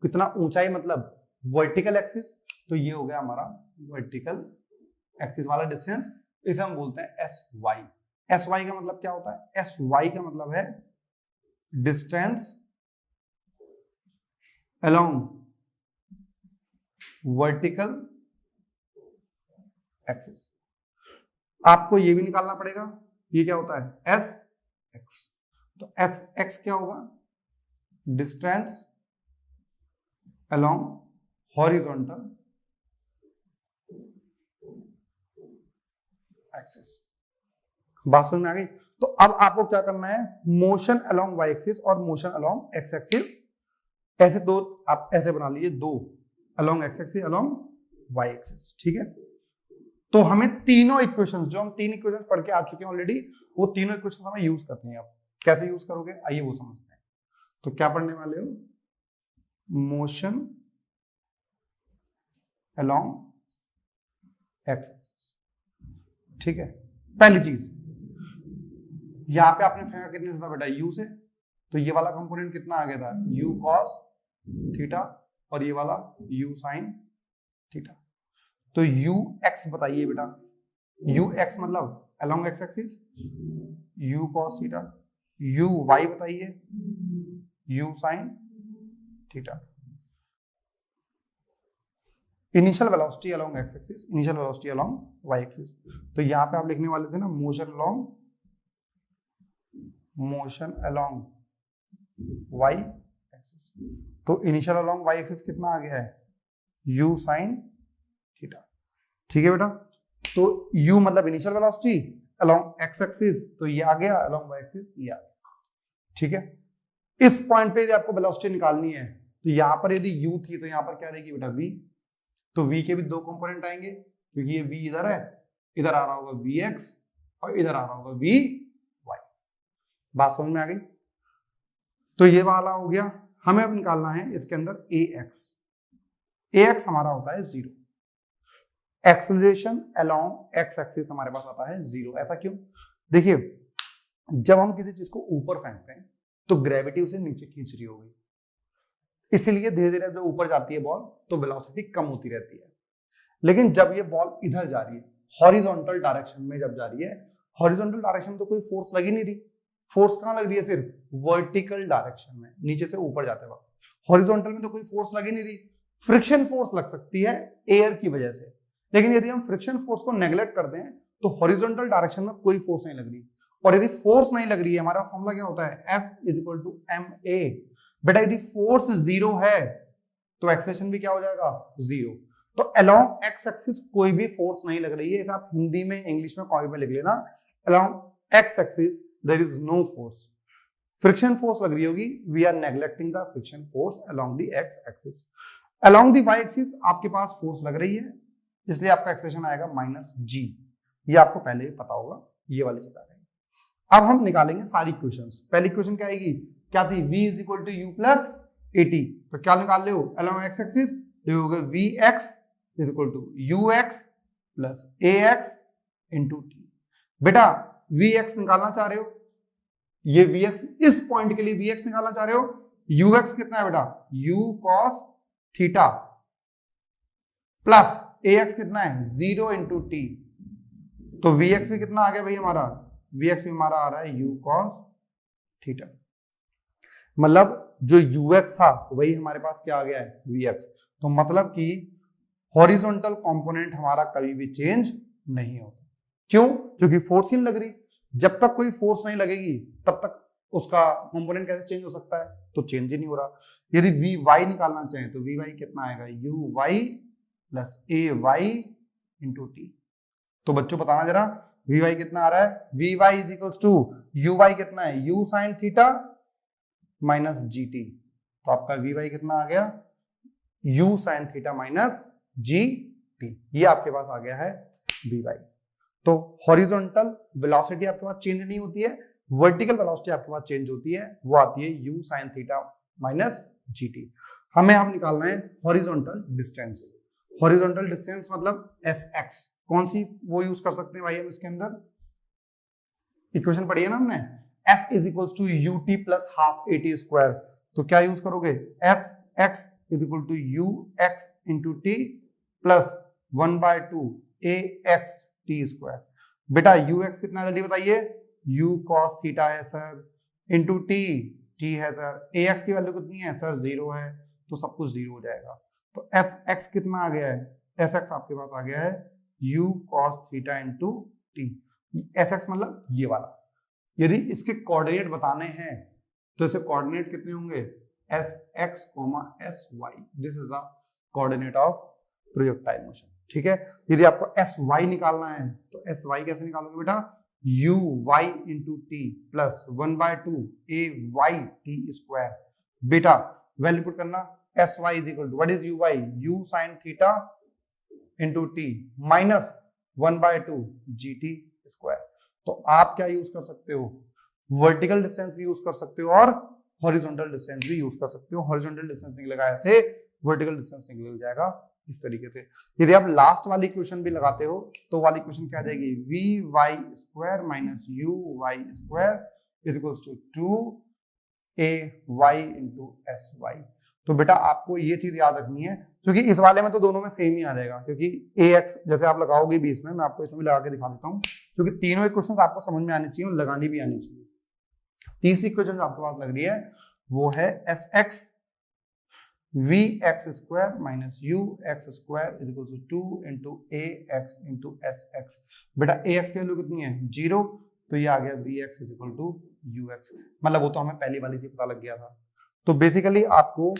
कितना ऊंचाई मतलब वर्टिकल एक्सिस, तो ये हो गया हमारा वर्टिकल एक्सिस वाला डिस्टेंस, इसे हम बोलते हैं एस वाई। एस वाई का मतलब क्या होता है, एस वाई का मतलब है डिस्टेंस अलोंग वर्टिकल एक्सिस। आपको ये भी निकालना पड़ेगा, ये क्या होता है, एस एक्स। तो एस एक्स क्या होगा, डिस्टेंस अलोंग हॉरिजॉन्टल एक्सिस। बात समझ में आ गई। तो अब आपको क्या करना है, मोशन अलोंग वाई एक्सिस और मोशन अलोंग एक्स एक्सिस, ऐसे दो आप ऐसे बना लीजिए, दो along X axis along Y axis. ठीक है, तो हमें तीनों इक्वेशंस, जो हम तीन इक्वेशंस पढ़ के आ चुके हैं ऑलरेडी, वो तीनों इक्वेशंस हमें यूज करनी है। अब कैसे यूज करोगे, आइए वो समझते हैं। तो क्या पढ़ने वाले हो, मोशन अलोंग एक्स एक्सिस। ठीक है, पहली चीज, यहां पे आपने फेंका कितने से था बेटा, u से, तो ये वाला कंपोनेंट कितना आ गया था, u cos थीटा, और ये वाला u sin थीटा। तो u x बताइए बेटा, u x मतलब along X axis, u cos theta, u y बताइए, u sin theta. Initial velocity along X axis, initial velocity along Y axis. तो यहां पे आप लिखने वाले थे ना, मोशन अलोंग वाई एक्सिस। तो इनिशियल अलोंग वाई एक्सिस कितना आ गया है, u sin थीटा। ठीक है बेटा, तो u मतलब initial velocity along X axis, तो ये आ गया, अलोंग वाई एक्सिस ये आ गया। ठीक है, इस पॉइंट पे यदि आपको वेलोसिटी निकालनी है, तो यहां पर यदि u थी तो यहां पर क्या रहेगी बेटा, v। तो v के भी दो कंपोनेंट आएंगे, क्योंकि ये v इधर है, इधर आ रहा होगा vx और इधर आ रहा होगा vy। बात समझ में आ गई। तो ये वाला हो गया, हमें अब निकालना है इसके अंदर ax हमारा होता है 0। एक्सेलरेशन अलोंग एक्स एक्सिस हमारे पास आता है 0। ऐसा क्यों, देखिए जब हम किसी चीज को ऊपर फेंकते हैं तो ग्रेविटी उसे नीचे खींच रही होगी, इसीलिए धीरे धीरे जब ऊपर जाती है बॉल तो वेलोसिटी कम होती रहती है। लेकिन जब ये बॉल इधर जा रही है, हॉरिजॉन्टल डायरेक्शन में जब जा रही है, हॉरिजॉन्टल डायरेक्शन में तो कोई फोर्स लगी नहीं रही, फोर्स कहां लग रही है, सिर्फ वर्टिकल डायरेक्शन में, नीचे से ऊपर जाते वक्त। हॉरिजॉन्टल में तो कोई फोर्स लगी नहीं रही, फ्रिक्शन फोर्स लग सकती है एयर की वजह से, लेकिन यदि हम फ्रिक्शन फोर्स को नेग्लेक्ट करते हैं तो हॉरिजॉन्टल डायरेक्शन में कोई फोर्स नहीं लग रही। और यदि फोर्स नहीं लग रही है, हमारा फॉर्मूला क्या होता है, F = ma। बेटा यदि फोर्स 0 है तो एक्सेलरेशन भी क्या हो जाएगा, 0। तो अलोंग एक्स एक्सिस कोई भी फोर्स नहीं लग रही है, इसे आप हिंदी में इंग्लिश में कॉपी में लिख लेना, along X axis there is no force. Friction force लग रही होगी, we are neglecting the friction force along the x axis. Along the Y axis आपके पास फोर्स लग रही है, इसलिए आपका एक्सेलरेशन आएगा -g। ये आपको पहले ही पता होगा, ये वाली चीज आ गई। अब हम निकालेंगे सारी इक्वेशंस। पहली इक्वेशन क्या आएगी, क्या थी, v = u + at। तो क्या निकाल रहे हो, अलोंग एक्स एक्सिस, ये होगा vx = ux + ax × t। बेटा vx निकालना चाह रहे हो, ये vx, इस पॉइंट के लिए vx निकालना चाह रहे हो, ux कितना है बेटा, u cos theta plus ax कितना है, 0 × t। तो vx भी कितना आ गया भाई हमारा, vx भी हमारा आ रहा है u cos थीटा। मतलब जो यूएक्स था वही हमारे पास क्या आ गया है, वीएक्स। तो मतलब कि हॉरिजॉन्टल कंपोनेंट हमारा कभी भी चेंज नहीं होता। क्यों? क्योंकि फोर्स ही नहीं लग रही। जब तक कोई फोर्स नहीं लगेगी तब तक उसका कंपोनेंट कैसे चेंज हो सकता है? तो चेंज ही नहीं हो रहा। यदि वी वाई निकालना चाहें तो वी वाई कितना आएगा, यू वाई प्लस ए वाई इंटू टी। तो बच्चों बताना जरा, वी वाई कितना आ रहा है, V Y is equals to you Y कितना है, यू साइन थीटा माइनस जी टी। तो आपका वी वाई कितना आ गया, यू साइन थीटा माइनस जी टी। ये आपके पास आ गया है वी वाई। तो हॉरिजॉन्टल वेलोसिटी आपके पास चेंज नहीं होती है, वर्टिकल वेलोसिटी आपके पास चेंज होती है, वो आती है U sine theta minus G T. हमें अब निकालना है हॉरिजॉन्टल डिस्टेंस। हॉरिजॉन्टल डिस्टेंस मतलब एस एक्स। कौन सी वो यूज कर सकते हैं भाई हम इसके अंदर? इक्वेशन पढ़ी है ना हमने, s is equal to U T plus half A T square. तो क्या यूज करोगे, S X is equal to U X into T plus 1/2 A X T square. बेटा यू एक्स कितना है जल्दी बताइए, u cos थीटा है sir, into T, T है सर, ए एक्स की वैल्यू कितनी है सर, 0 है, तो सब कुछ 0 हो जाएगा। तो एस एक्स कितना आ गया है, एस एक्स आपके पास आ गया है u cos theta into T. S x मतलब ये वाला। यदि इसके कोऑर्डिनेट बताने हैं तो इसे कोऑर्डिनेट कितने होंगे, S X comma S Y. This is the coordinate of projectile motion. ठीक है, यदि आपको एस वाई निकालना है तो एस वाई कैसे निकालोगे बेटा, U Y into T plus 1/2 A Y T square. बेटा वैल्यू पुट करना, S Y is equal to what is U Y, U sine theta into T minus 1/2 G T square. तो आप क्या use कर सकते हो, वर्टिकल डिस्टेंस भी use कर सकते हो और हॉरिजॉन्टल डिस्टेंस भी यूज कर सकते हो। हॉरिजॉन्टल डिस्टेंस निकलेगा ऐसे, वर्टिकल डिस्टेंस निकल जाएगा इस तरीके से। यदि आप लास्ट वाली इक्वेशन भी लगाते हो तो वाली इक्वेशन क्या आ जाएगी, V Y square minus U Y square is equals to 2 A Y into S Y. तो बेटा आपको ये चीज याद रखनी है, क्योंकि इस वाले में तो दोनों में सेम ही आ जाएगा, क्योंकि ए एक्स जैसे आप लगाओगे बीच में, मैं आपको इसमें भी लगा के दिखा देता हूँ, क्योंकि तीनों इक्वेशंस आपको समझ में आनी चाहिए और लगानी भी आनी चाहिए। तीसरी इक्वेशन जो आपके पास लग रही है वो है S X V X square minus U X square is equal to 2 into A X into S X. बेटा ए एक्स की वैल्यू कितनी है, 0, तो ये आ गया V X is equal to U X. मतलब वो तो हमें पहली वाली से पता लग गया था। तो बेसिकली आपको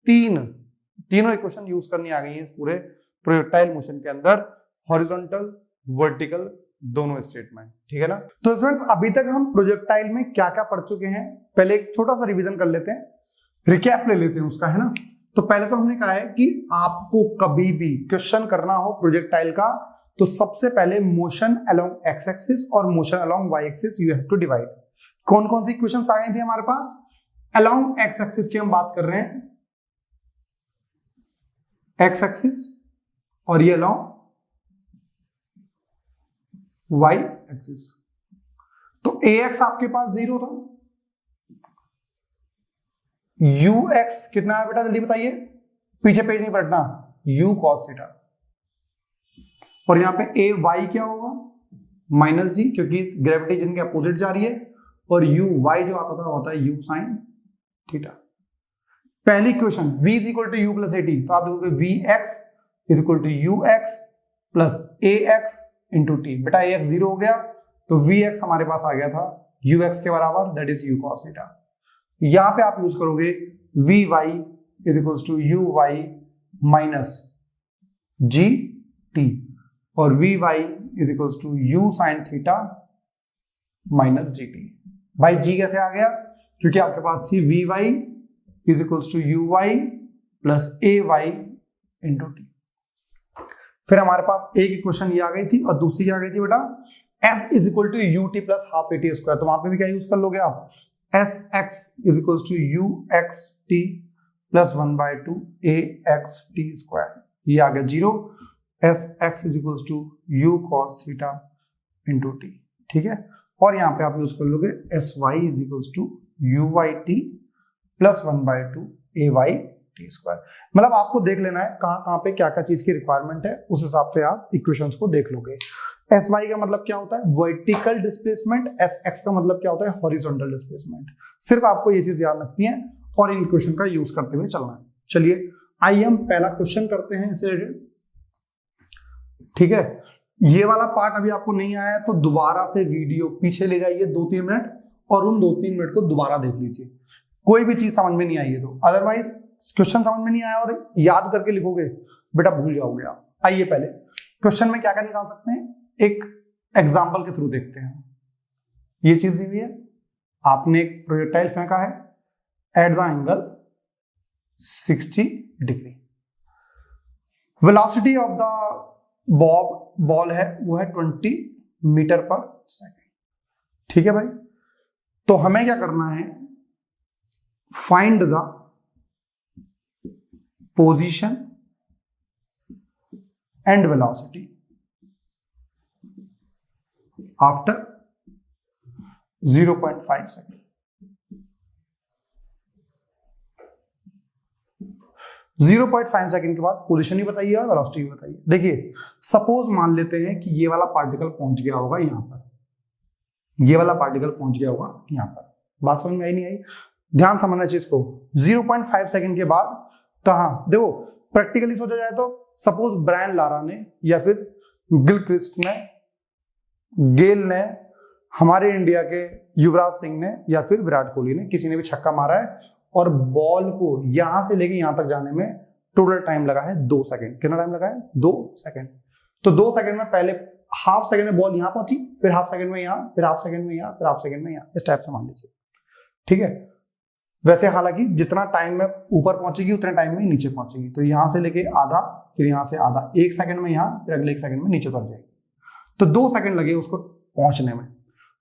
तीनों इक्वेशन यूज करनी आ गई है इस पूरे प्रोजेक्टाइल मोशन के अंदर, हॉरिजॉन्टल वर्टिकल दोनों स्टेटमेंट। ठीक है ना। तो स्टूडेंट्स अभी तक हम प्रोजेक्टाइल में क्या क्या पढ़ चुके हैं, पहले एक छोटा सा रिवीजन कर लेते हैं, रिकैप ले लेते हैं उसका, है ना। तो पहले तो हमने कहा है कि आपको कभी भी क्वेश्चन करना हो प्रोजेक्टाइल का तो सबसे पहले मोशन अलोंग एक्स एक्सिस और motion along Y axis you have to divide. कौन कौन सी क्वेश्चंस आ गई थी हमारे पास, अलोंग एक्स एक्सिस की हम बात कर रहे हैं, एक्स एक्सिस, और ये अलोंग वाई एक्सिस। तो ए एक्स आपके पास 0 था, यू एक्स कितना है बेटा जल्दी बताइए, पीछे पेज नहीं पलटना, यू कॉस थीटा, और यहां पे ए वाई क्या होगा, माइनस जी, क्योंकि ग्रेविटी जिनके अपोजिट जा रही है, और यू वाई जो आता था होता है यू साइन थीटा। पहली equation v is equal to U plus A T, तो आप देखोगे V X is equal to U X plus A X into T. बेटा ए एक्स 0 हो गया तो वी एक्स हमारे पास आ गया था यू एक्स के बराबर, that is u cos theta. यहां पे आप यूज करोगे v Y is equal to you y minus ji t, और v Y is equal to u sine theta minus ji t. भाई जी कैसे आ गया, क्योंकि आपके पास थी v Y is equals to you Y plus A Y into t. फिर हमारे पास एक इक्वेशन ये आ गई थी और दूसरी आ गई थी बेटा S is equal to U T plus half A T square. तो वहां पे भी क्या यूज कर लोगे आप, S X is equals to U X T plus 1/2 A X T square. ये आ गया 0, S X is equals to U cos theta into T. ठीक है, और यहाँ पे आप यूज कर लोगे S Y is equals to you Y T plus 1/2 A Y T square. मतलब आपको देख लेना है कहाँ कहाँ पे क्या क्या चीज की रिक्वायरमेंट है, उस हिसाब से आप इक्वेशंस को देख लोगे। एस वाई का मतलब क्या होता है? Vertical displacement. एस एक्स का मतलब क्या होता है? Horizontal displacement. सिर्फ आपको ये चीज याद रखनी है और इन क्वेश्चन का यूज करते हुए चलना है। चलिए आइए हम पहला क्वेश्चन करते हैं इसे रिलेटेड। ठीक है, ये वाला पार्ट अभी आपको नहीं आया है तो दोबारा से वीडियो पीछे ले जाइए 2-3 मिनट और उन 2-3 मिनट को दोबारा देख लीजिए। कोई भी चीज समझ में नहीं आई है तो, अदरवाइज क्वेश्चन समझ में नहीं आया और याद करके लिखोगे बेटा भूल जाओगे आप। आइए पहले क्वेश्चन में क्या क्या निकाल सकते हैं, एक एग्जांपल के थ्रू देखते हैं। ये चीज दी हुई है, आपने एक प्रोजेक्टाइल फेंका है at the angle 60 degree. Velocity of the ball है वो है 20 मीटर पर सेकेंड। ठीक है भाई, तो हमें क्या करना है? Find the position and velocity after 0.5 second. 0.5 second के बाद पोजीशन ही बताइए और वेलोसिटी भी बताइए। देखिए सपोज मान लेते हैं कि ये वाला पार्टिकल पहुंच गया होगा यहां पर, ये वाला पार्टिकल पहुंच गया होगा यहां पर। बात समझ में आई नहीं आई? ध्यान समझना चीज को। 0.5 सेकेंड के बाद कहां, देखो प्रैक्टिकली सोचा जाए तो सपोज ब्रायन लारा ने या फिर गिलक्रिस्ट ने, गेल ने, हमारे इंडिया के युवराज सिंह ने या फिर विराट कोहली ने, किसी ने भी छक्का मारा है और बॉल को यहां से लेके यहां तक जाने में टोटल टाइम लगा है 2 सेकंड। कितना टाइम लगा है? 2 सेकंड। तो 2 सेकंड में पहले हाफ सेकंड में बॉल यहां पहुंची, फिर हाफ सेकंड में यहां, फिर हाफ सेकंड में यहां, फिर हाफ सेकंड में यहां, इस टाइप से मान लीजिए। ठीक है, वैसे हालांकि जितना टाइम में ऊपर पहुंचेगी उतने टाइम में नीचे पहुंचेगी। तो यहां से लेके आधा, फिर यहां से आधा, 1 सेकंड में यहां, फिर अगले 1 सेकंड में नीचे उतर जाएगी। तो 2 सेकंड लगे उसको पहुंचने में।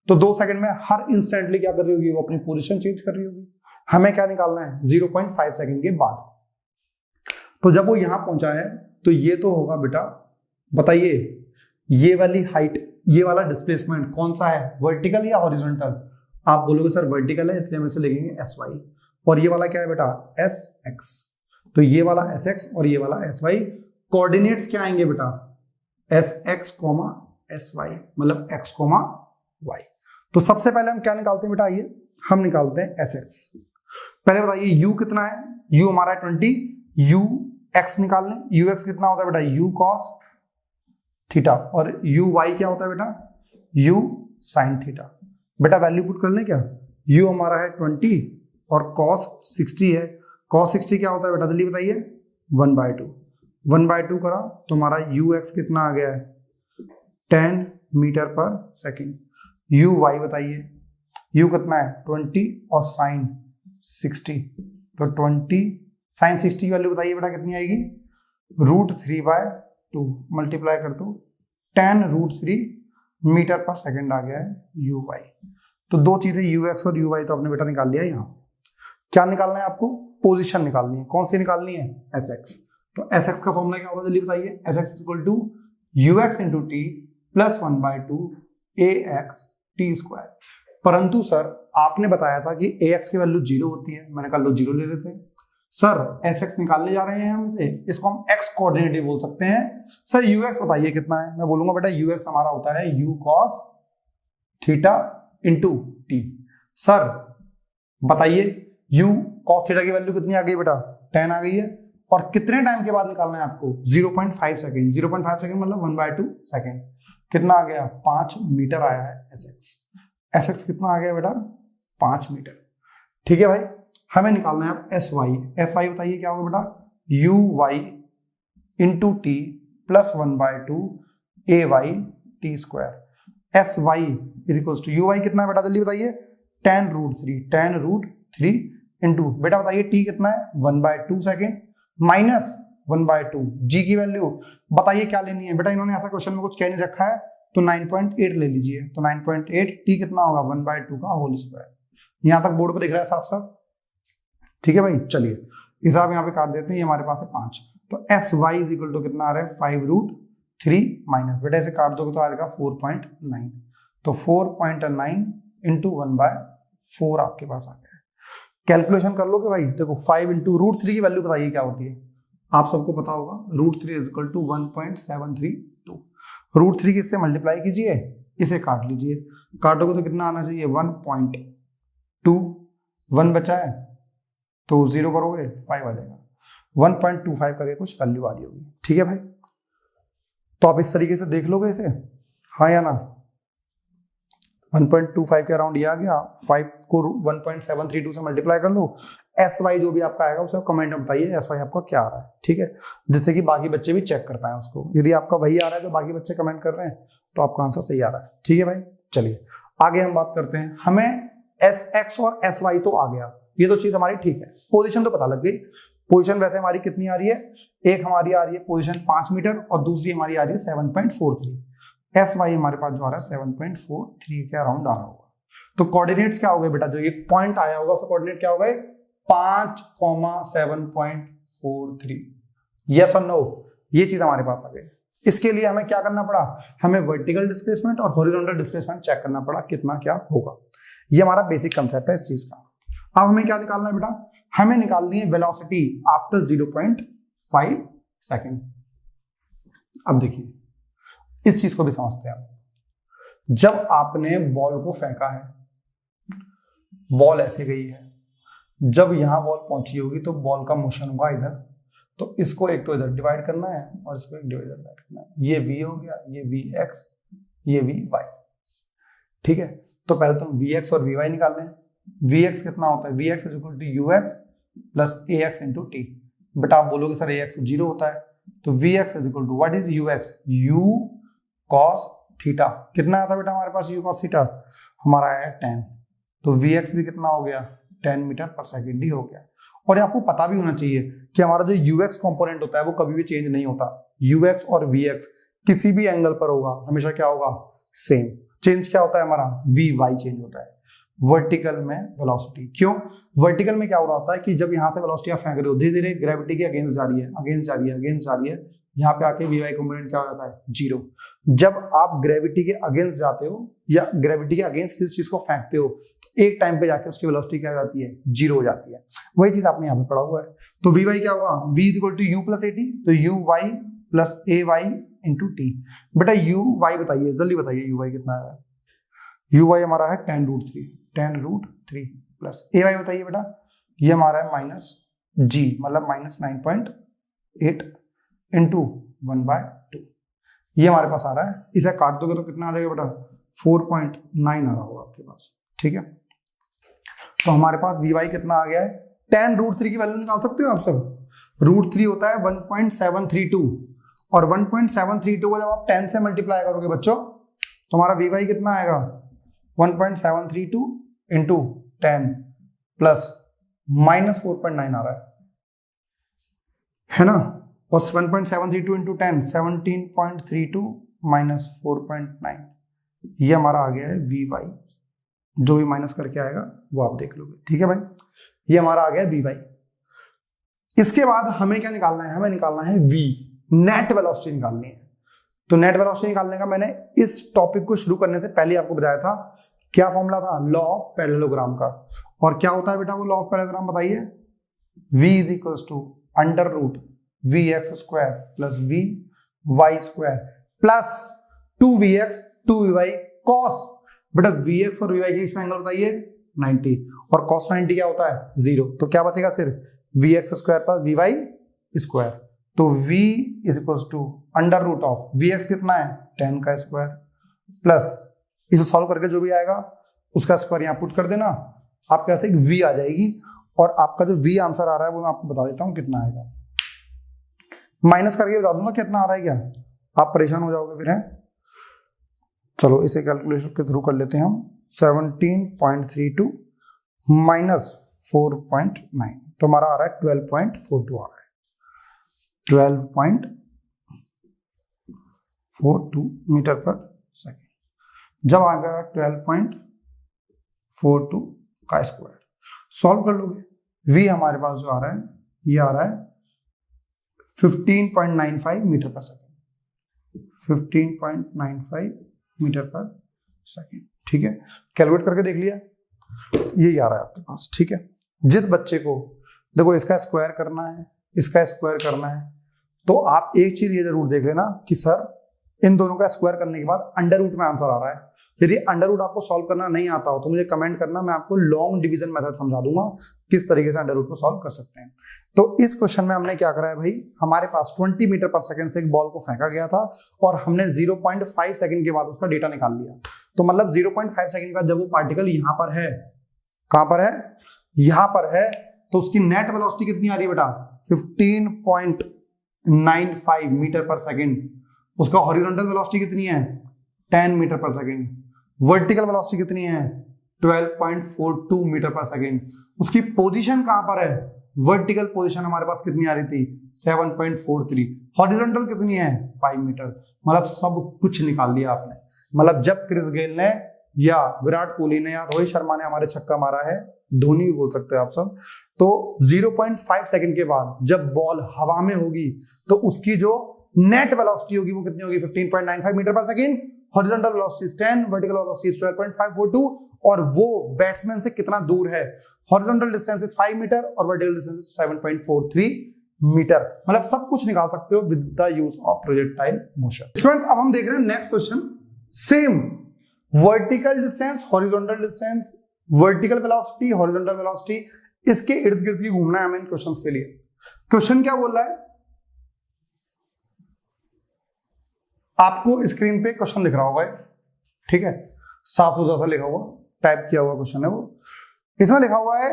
तो 2 सेकंड में हर इंस्टेंटली क्या कर रही होगी? वो अपनी पोजीशन चेंज कर रही होगी। हमें क्या निकालना है? 0.5 सेकंड के बाद। तो जब वो यहां पहुंचा है तो ये तो होगा बेटा, बताइए ये वाली हाइट, ये वाला डिस्प्लेसमेंट कौन सा है? वर्टिकल या हॉरिजॉन्टल? आप बोलोगे सर वर्टिकल है इसलिए हम इसे लिखेंगे एस वाई। और ये वाला क्या है बेटा? S X. तो ये वाला एस एक्स और ये वाला एस वाई। कोऑर्डिनेट्स क्या आएंगे बेटा? S X comma S Y, मतलब एक्स कोमा वाई। तो सबसे पहले हम क्या निकालते हैं बेटा? आइए हम निकालते हैं एस एक्स। पहले बताइए u कितना है? u हमारा है 20, u x निकाल लें। u x कितना होता है बेटा? u cos theta. और u y क्या होता है बेटा? u sin theta. बेटा वैल्यू पुट कर लें क्या? u हमारा है 20 और cos 60 है। cos 60 क्या होता है बेटा? जल्दी बताइए। 1/2। 1/2 करा तो हमारा ux कितना आ गया है? 10 metre per second. u y बताइए, u कितना है? 20 और sin 60। तो 20 sin 60 की वैल्यू बताइए बेटा कितनी आएगी? √3/2 मल्टीप्लाई कर दो 10√3 मीटर पर सेकंड आ गया है यू वाई। तो दो चीजें यू एक्स और यू वाई तो आपने बेटा निकाल लिया है। यहां से क्या निकालना है आपको? पोजीशन निकालनी है। कौन सी निकालनी है? S X. तो एस एक्स का फॉर्मूला क्या होगा जल्दी बताइए? S X equal to U X into T plus 1/2 A X T square. परंतु सर आपने बताया था कि ए एक्स की वैल्यू 0 होती है, मैंने कहा लो 0 ले लेते हैं। सर एस एक्स निकालने जा रहे हैं हम इसे, इसको हम एक्स कोऑर्डिनेट बोल सकते हैं। सर यू एक्स बताइए कितना है? मैं बोलूंगा बेटा यू एक्स हमारा होता है you cos theta into T. Sir बताइए यू कॉस थीटा की वैल्यू कितनी आ गई बेटा? 10 आ गई है। और कितने टाइम के बाद निकालना है आपको? 0.5 सेकेंड। 0.5 सेकेंड मतलब 1/2 सेकेंड। कितना आ गया? 5 मीटर आया है एस एक्स। एस एक्स कितना आ गया बेटा? 5 मीटर। ठीक है भाई, हमें निकालना है अब एस वाई। एस वाई बताइए क्या होगा बेटा? U Y into T plus 1/2 A Y T square. S Y is equal to you Y कितना है बेटा जल्दी बताइए? 10√3 इंटू बेटा बताइए टी कितना है? 1/2 सेकेंड माइनस 1/2 जी की वैल्यू बताइए क्या लेनी है बेटा? इन्होंने ऐसा क्वेश्चन में कुछ कह नहीं रखा है तो 9.8 ले लीजिए। तो 9.8 टी कितना होगा? 1/2 का होल स्क्वायर। यहां तक बोर्ड पे दिख रहा है साफ साफ? ठीक है भाई, चलिए हिसाब यहाँ पे काट देते हैं। ये हमारे पास है 5। तो S Y is equal to कितना आ रहा है? 5√3 माइनस बेटा इसे काट दोगे तो आ जाएगा 4.9। तो 4.9 इंटू 1/4 आपके पास आ गया है। कैलकुलेशन कर लोगे भाई? देखो 5 इंटू √3 की वैल्यू बताइए क्या होती है? आप सबको पता होगा √3 इज इक्वल टू 1.732। √3 किससे मल्टीप्लाई कीजिए, इसे काट लीजिए, काटोगे तो कितना आना चाहिए 1.2, 1 बचा है तो 0 करोगे 5 आ जाएगा, 1.25 करके कुछ वैल्यू आ रही होगी। ठीक है भाई, तो आप इस तरीके से देख लोगे इसे, हाँ या ना। 1.25 के अराउंड ये आ गया, 5 को 1.732 से मल्टीप्लाई कर लो, SY जो भी आपका आएगा उसे कमेंट में बताइए SY आपका क्या आ रहा है। ठीक है, जिससे कि बाकी बच्चे भी चेक कर पाए उसको। यदि आपका वही आ रहा है तो बाकी बच्चे कमेंट कर रहे हैं तो आपका आंसर सही आ रहा है। ठीक है भाई, चलिए आगे हम बात करते हैं। हमें SX और SY तो आ गया, ये तो चीज हमारी ठीक है, पोजीशन तो पता लग गई। पोजीशन वैसे हमारी कितनी आ रही है, एक हमारी आ रही है पोजीशन 5 मीटर और दूसरी हमारी आ रही है 7.43। SY हमारे पास जो आ रहा है 7.43 के अराउंड आ रहा होगा। तो कोऑर्डिनेट्स क्या हो गए बेटा, जो एक पॉइंट आया होगा उसका कोऑर्डिनेट क्या हो गए 5,7.43। यस और नो, ये चीज हमारे पास आ गई। इसके लिए हमें क्या करना पड़ा, हमें वर्टिकल डिस्प्लेसमेंट और हॉरिजॉन्टल डिस्प्लेसमेंट चेक करना पड़ा कितना क्या होगा। ये हमारा बेसिक कंसेप्ट है इस चीज का। अब हमें क्या निकालना है बेटा, हमें निकालनी है वेलोसिटी आफ्टर 0.5 सेकेंड। अब देखिए इस चीज को भी समझते हैं। जब आपने बॉल को फेंका है, बॉल ऐसे गई है, जब यहां बॉल पहुंची होगी तो बॉल का मोशन होगा इधर, तो इसको एक तो इधर डिवाइड करना है और इसको एक डिवाइड करना है। ये v हो गया, ये vx, ये vy। ठीक है, तो पहले तो vx और vy निकाल लें। vx कितना होता है, vx is equal to ux plus ax into T. बेटा आप बोलोगे सर ax 0 होता है, तो vx is equal to what is ux, u cos theta. कितना आता बेटा हमारे पास u cos थीटा, हमारा है 10, तो vx भी कितना हो गया 10 मीटर पर सेकेंड ही हो गया। और आपको पता भी होना चाहिए कि हमारा जो ux कंपोनेंट होता है वो कभी भी चेंज नहीं होता। ux और vx किसी भी एंगल पर होगा हमेशा क्या होगा, सेम। चेंज क्या होता है हमारा, vy चेंज होता है वर्टिकल में वेलोसिटी। क्यों, वर्टिकल में क्या हो रहा होता है कि जब यहां से वेलोसिटी आप फेंक रहे हो, धीरे धीरे ग्रेविटी के अगेंस्ट जा रही है, अगेंस्ट जा रही है, अगेंस्ट जा रही है, यहाँ पे आके vy कंपोनेंट क्या हो जाता है 0। जब आप ग्रेविटी के अगेंस्ट जाते हो या ग्रेविटी के अगेंस्ट किसी चीज को फेंकते हो, एक टाइम पे जाके उसकी वेलोसिटी क्या हो जाती है 0 हो जाती है। वही चीज आपने यहाँ पे पढ़ा हुआ है। तो vy क्या होगा, v is equal to u plus at, तो uy plus ay into T. बेटा uy बताइए, जल्दी बताइए uy कितना है। uy हमारा है 10√3 प्लस ay बताइए बेटा, ये हमारा है माइनस g मतलब माइनस 9.8 इंटू 1/2। ये हमारे पास आ रहा है, इसे काट दोगे तो कितना आ जाएगा बेटा 4.9 आ रहा होगा आपके पास। ठीक है, तो हमारे पास vy कितना आ गया है 10√3 की वैल्यू निकाल सकते हो आप सब। √3 होता है 1.732 और 1.732 को जब आप 10 से मल्टीप्लाई करोगे बच्चों तो हमारा vy कितना आएगा 1.732 इंटू 10 प्लस माइनस 4.9 आ रहा है ना। और 1.732 इंटू 10 17.32 माइनस 4.9, ये हमारा आ गया है vy। जो भी माइनस करके आएगा वो आप देख लोगे। ठीक है भाई, ये हमारा आ गया vy। इसके बाद हमें क्या निकालना है, हमें निकालना है v, नेट वेलोसिटी निकालनी है। तो नेट वेलोसिटी निकालने का मैंने इस टॉपिक को शुरू करने से पहले आपको बताया था, क्या फॉर्मूला था, लॉ ऑफ पैरेललोग्राम का। और क्या होता है बेटा वो लॉ ऑफ पैरेललोग्राम बताइए, v is equals to under root vx square plus vy square plus 2vx 2vy cos। बेटा vx और vy के बीच में एंगल बताइए 90 और cos 90 क्या होता है 0, तो क्या बचेगा सिर्फ vx square plus vy square. तो v is equals to under root of vx कितना है 10 का स्क्वायर प्लस इसे सॉल्व करके जो भी आएगा उसका स्क्वायर यहाँ पुट कर देना, आपके पास एक v आ जाएगी। और आपका जो v आंसर आ रहा है वो मैं आपको बता देता हूँ कितना आएगा, माइनस करके बता दूंगा कितना आ रहा है, क्या आप परेशान हो जाओगे फिर हैं। चलो इसे कैलकुलेशन के थ्रू कर लेते हैं हम। 17.32 माइनस 4.9 तो हमारा आ रहा है 12.42 आ रहा है, 12.42 मीटर पर सेकेंड। जब आ गया 12.42 का स्क्वायर सॉल्व कर लोगे, v हमारे पास जो आ रहा है ये आ रहा है 15.95 metre per second, 15.95 metre per second. ठीक है, कैलकुलेट करके देख लिया, यही आ रहा है आपके पास। ठीक है, जिस बच्चे को देखो इसका स्क्वायर करना है, इसका स्क्वायर करना है, तो आप एक चीज ये जरूर देख लेना कि सर इन दोनों का स्क्वायर करने के बाद अंडर रूट में आंसर आ रहा है। यदि अंडर रूट आपको सॉल्व करना नहीं आता हो तो मुझे कमेंट करना, मैं आपको लॉन्ग डिवीजन मेथड समझा दूंगा किस तरीके से अंडर रूट को सॉल्व कर सकते हैं। तो इस क्वेश्चन में हमने क्या करा है भाई, हमारे पास 20 मीटर पर सेकंड से एक बॉल को फेंका गया था और हमने 0.5 सेकंड के बाद उसका डेटा निकाल लिया। तो मतलब 0.5 सेकंड का जब वो पार्टिकल यहां पर है, कहां पर है, यहां पर है, तो उसकी नेट वेलोसिटी कितनी आ रही है बेटा, 15.95 मीटर पर सेकंड। उसका हॉरिजॉन्टल वेलोसिटी कितनी है, 10 metre per second. Vertical velocity कितनी है, 12.42 मीटर पर सेकंड। उसकी पोजीशन कहां पर है, वर्टिकल पोजीशन हमारे पास कितनी आ रही थी, 7.43। हॉरिजॉन्टल कितनी है, 5 मीटर। मतलब सब कुछ निकाल लिया आपने। मतलब जब क्रिस गेल ने या विराट कोहली ने या रोहित शर्मा ने हमारे छक्का मारा है, धोनी भी बोल सकते हो आप सब, तो 0.5 सेकंड के बाद जब बॉल हवा में होगी तो उसकी जो नेट वेलोसिटी होगी वो कितनी होगी, 15.95 metre per second. Horizontal velocity is 10, vertical velocity is 12.542 और वो बैट्समैन से कितना दूर है, हॉरिजॉन्टल डिस्टेंस इज 5 मीटर और वर्टिकल डिस्टेंस इज 7.43 मीटर। मतलब सब कुछ निकाल सकते हो with the use of projectile motion. Students अब हम देख रहे हैं next question. Same vertical distance, horizontal distance, vertical velocity, horizontal velocity, इसके इर्द गिर्द ही घूमना है हमें इन क्वेश्चंस के लिए। क्वेश्चन क्या बोल रहा है, आपको स्क्रीन पे क्वेश्चन दिख रहा होगा, ठीक है, साफ सुथरा सा लिखा हुआ, टाइप किया हुआ क्वेश्चन है वो। इसमें लिखा हुआ है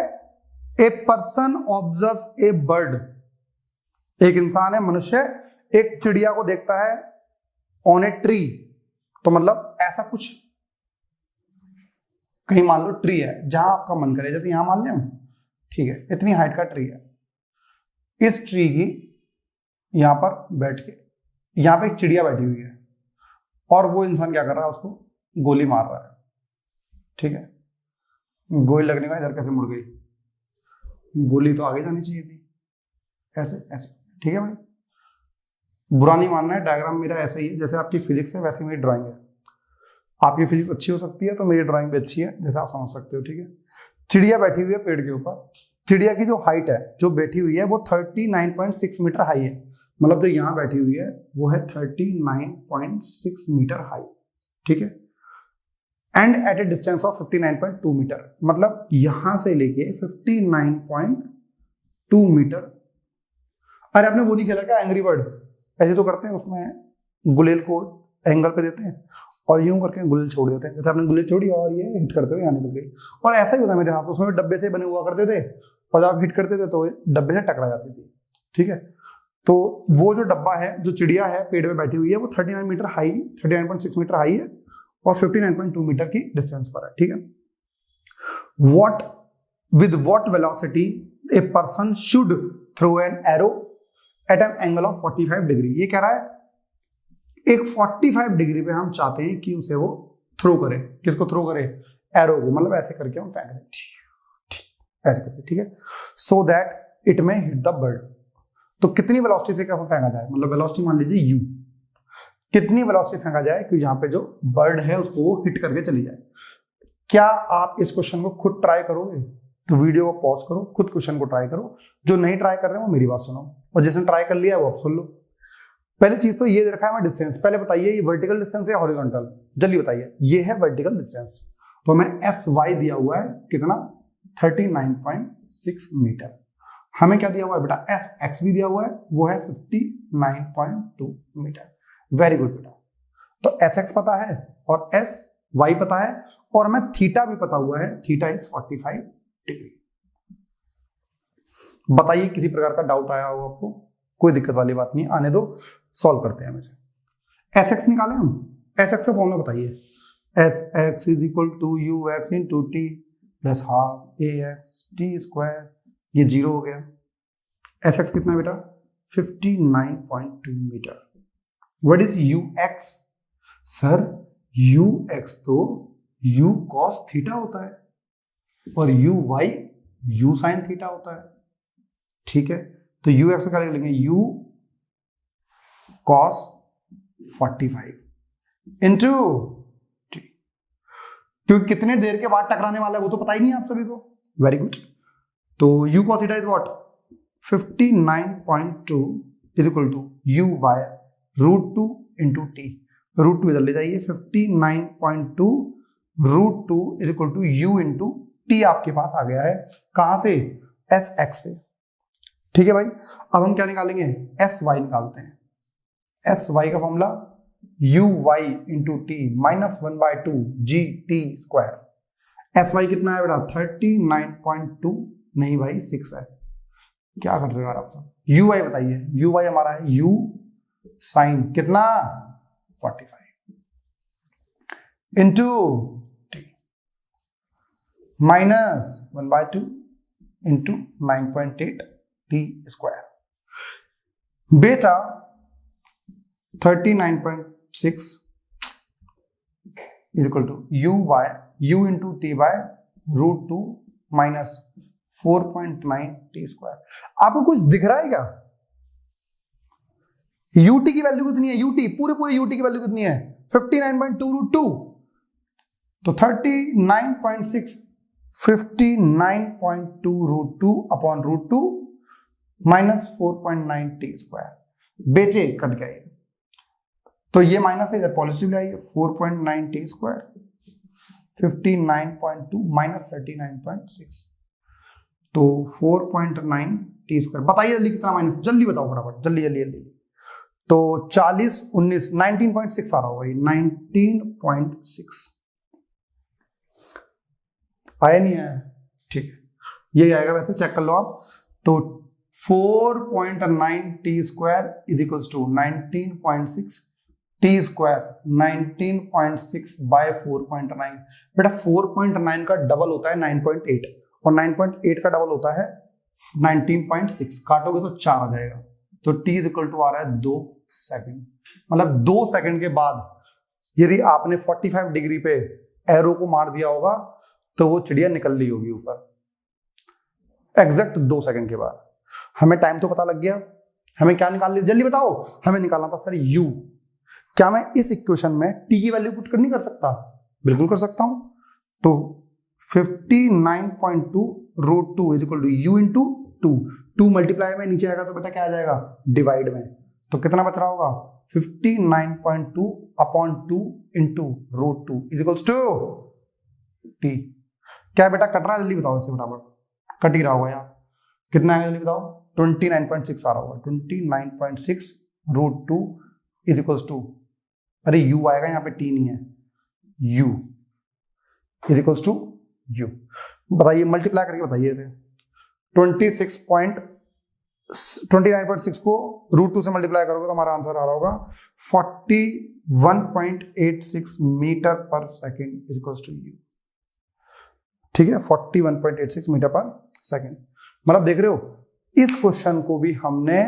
a person observe a bird. एक इंसान है, मनुष्य एक चिड़िया को देखता है ऑन ए ट्री। तो मतलब ऐसा कुछ, कहीं मान लो ट्री है जहां आपका मन करे, जैसे यहां मान लें, ठीक है, इतनी हाइट का ट्री है। इस ट्री की यहां पर बैठ के, यहां पे एक चिड़िया बैठी हुई है और वो इंसान क्या कर रहा है, उसको गोली मार रहा है, ठीक है। गोली लगने का इधर कैसे मुड़ गई, गोली तो आगे जानी चाहिए थी, ऐसे ऐसे, ठीक है भाई। बुरा नहीं मानना है, डायग्राम मेरा ऐसा ही है, जैसे आपकी फिजिक्स है वैसे मेरी ड्राइंग है। आपकी फिजिक्स अच्छी हो सकती है तो मेरी ड्राइंग भी अच्छी है, जैसे आप समझ सकते हो, ठीक है। चिड़िया बैठी हुई है पेड़ के ऊपर। चिड़िया की जो हाइट है, जो बैठी हुई है, वो 39.6 मीटर हाई है। मतलब जो यहां बैठी हुई है वो है 39.6 मीटर हाई, ठीक है। And at a distance of 59.2 metre, मतलब यहां से लेके 59.2 मीटर। अरे आपने वो नहीं खेला क्या एंग्री बर्ड, ऐसे तो करते हैं, उसमें गुलेल को एंगल पे देते हैं और यूं करके गुलेल छोड़ देते हैं, जैसे आपने गुलेल छोड़ी और ये हिट करते हुए यहाँ निकल गई। और ऐसा ही होता है मेरे हाथ, उसमें डब्बे से बने हुआ करते थे और जब आप हिट करते थे तो डब्बे से टकरा जाती थी, ठीक है। तो वो जो डब्बा है, जो चिड़िया है पेड़ में बैठी हुई है, वो 39 मीटर हाई, 39.6 मीटर हाई है और 59.2 मीटर की डिस्टेंस पर है, ठीक है। What with what velocity a person should throw an arrow at an angle of 45 degree. ये कह रहा है एक 45 डिग्री पे हम चाहते हैं कि उसे वो थ्रो करे। किसको थ्रो करे, एरो को, मतलब ऐसे करके हम फेंक रहे हैं, ऐसे करके, ठीक है, सो दैट इट में हिट द बर्ड। तो कितनी वेलोसिटी से क्या फेंका जाए, मतलब वेलोसिटी मान लीजिए u, कितनी वेलोसिटी फेंका जाए कि जहां पे जो बर्ड है उसको वो हिट करके चली जाए। क्या आप इस क्वेश्चन को खुद ट्राई करोगे, तो वीडियो को पॉज करो, खुद क्वेश्चन को ट्राई करो। जो नहीं ट्राई कर रहे हो मेरी बात सुनो, और जिसने ट्राई कर लिया है वो आप सुन लो। पहली चीज तो ये दे रखा है हमें डिस्टेंस, पहले बताइए ये वर्टिकल डिस्टेंस है या हॉरिजॉन्टल, जल्दी बताइए। ये है वर्टिकल डिस्टेंस, तो हमें SY दिया हुआ है कितना, 39.6 मीटर। हमें क्या दिया हुआ है बेटा, SX भी दिया हुआ है, वो है 59.2 मीटर। वेरी गुड बेटा। तो SX पता है और SY पता है और हमें थीटा भी पता हुआ है, थीटा इज 45 डिग्री। बताइए किसी प्रकार का डाउट आया हो आपको, कोई दिक्कत वाली बात नहीं, आने दो, सॉल्व करते हैं इसे। SX निकालें हम, SX का फॉर्मूला बताइए। SX is equal to UX into T plus half AX T square, ये 0 हो गया। SX कितना बेटा, 59.2 metre. What is UX, sir UX तो U cos थीटा होता है और UY U sin थीटा होता है, ठीक है। तो UX को क्या लिखेंगे, U cos 45 इंटू T, क्योंकि कितने देर के बाद टकराने वाला है वो तो पता ही नहीं है आप सभी को। Very good. तो U cos theta is what, 59.2 is equal to U by √2 into T। Root two इधर ले जाइए, 59.2 root two is equal to U into T आपके पास आ गया है। कहां से? एस एक्स से। ठीक है भाई, अब हम क्या निकालेंगे? एस वाई निकालते हैं। एस वाई का formula U Y into T minus 1/2 G T square. S Y कितना है बेटा? 39.2 नहीं भाई 6 है। क्या कर रहे हो यार आप सब? यू वाई बताइए। यू वाई हमारा है यू साइन कितना? 45 into T minus 1/2 into 9.8 T square. बेटा 39.6 is equal to U into T by root two minus 4.9 T square. आपको कुछ दिख रहा है क्या? यूटी की वैल्यू कितनी है? यूटी पूरे यूटी की वैल्यू कितनी है? 59.2 रूट टू, तो 59.2 root two upon root two minus 4.9 T square. बेटे कट गए तो ये माइनस है, इधर पॉजिटिव लाइए। 4.9 टी स्क्वायर 59.2 माइनस 39.6, तो 4.9 टी स्क्वायर। बताइए जल्दी कितना माइनस, जल्दी बताओ फटाफट, जल्दी जल्दी जल्दी। तो 40 19 19.6 आ रहा होगा, 19.6 आया नहीं आया? ठीक है, ये आएगा वैसे, चेक कर लो आप। तो 4.9 T square is equals to 19.6 T square 19.6 by 4.9। बेटा 4.9 का डबल होता है 9.8 और 9.8 का डबल होता है 19.6। काटोगे तो 4 आ जाएगा, तो t इज इक्वल टू आ रहा है 2 सेकंड। मतलब 2 सेकंड के बाद यदि आपने 45 डिग्री पे एरो को मार दिया होगा तो वो चिड़िया निकल ली होगी ऊपर, एग्जैक्ट 2 सेकंड के बाद। हमें टाइम तो पता लग गया, हमें क्या निकाल लिया जल्दी बताओ? हमें निकालना था सर u। क्या मैं इस इक्वेशन में t की वैल्यू पुट कर नहीं कर सकता? बिल्कुल कर सकता हूं। तो 59.2 root two is equal to U into 2 multiply में नीचे आएगा तो बेटा क्या आ जाएगा? डिवाइड में। तो कितना बच रहा होगा? 59.2 upon 2 into root two is equals to T. क्या बेटा कट रहा है? जल्दी बताओ, इससे बराबर कट ही रहा होगा यार। कितना है जल्दी बताओ? 29.6 आ रहा होगा। 29.6 root two is equals to, अरे u आएगा यहाँ पे, t नहीं है, u is equals to u। बताइए मल्टीप्लाई करके बताइए इसे। 29.6 को रूट टू से मल्टीप्लाई करोगे तो हमारा आंसर आ रहा होगा 41.86 metre per second is equals to u। ठीक है, 41.86 मीटर पर सेकेंड। मतलब देख रहे हो, इस क्वेश्चन को भी हमने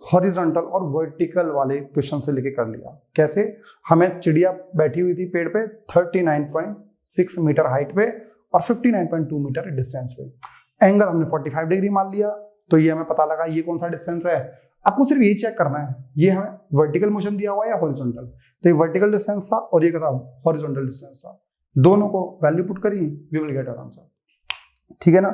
हॉरिजॉन्टल और वर्टिकल वाले क्वेश्चन से लेके कर लिया। कैसे? हमें चिड़िया बैठी हुई थी पेड़ पे 39.6 मीटर हाइट पे और 59.2 मीटर डिस्टेंस पे। एंगल हमने 45 डिग्री मान लिया, तो ये हमें पता लगा ये कौन सा डिस्टेंस है। आपको सिर्फ यही चेक करना है, ये हमें वर्टिकल मोशन दिया हुआ है या हॉरिजॉन्टल। तो ये वर्टिकल डिस्टेंस था और ये क्या था? हॉरिजॉन्टल डिस्टेंस था। दोनों को वैल्यू पुट करिए, we will get our answer. ठीक है ना?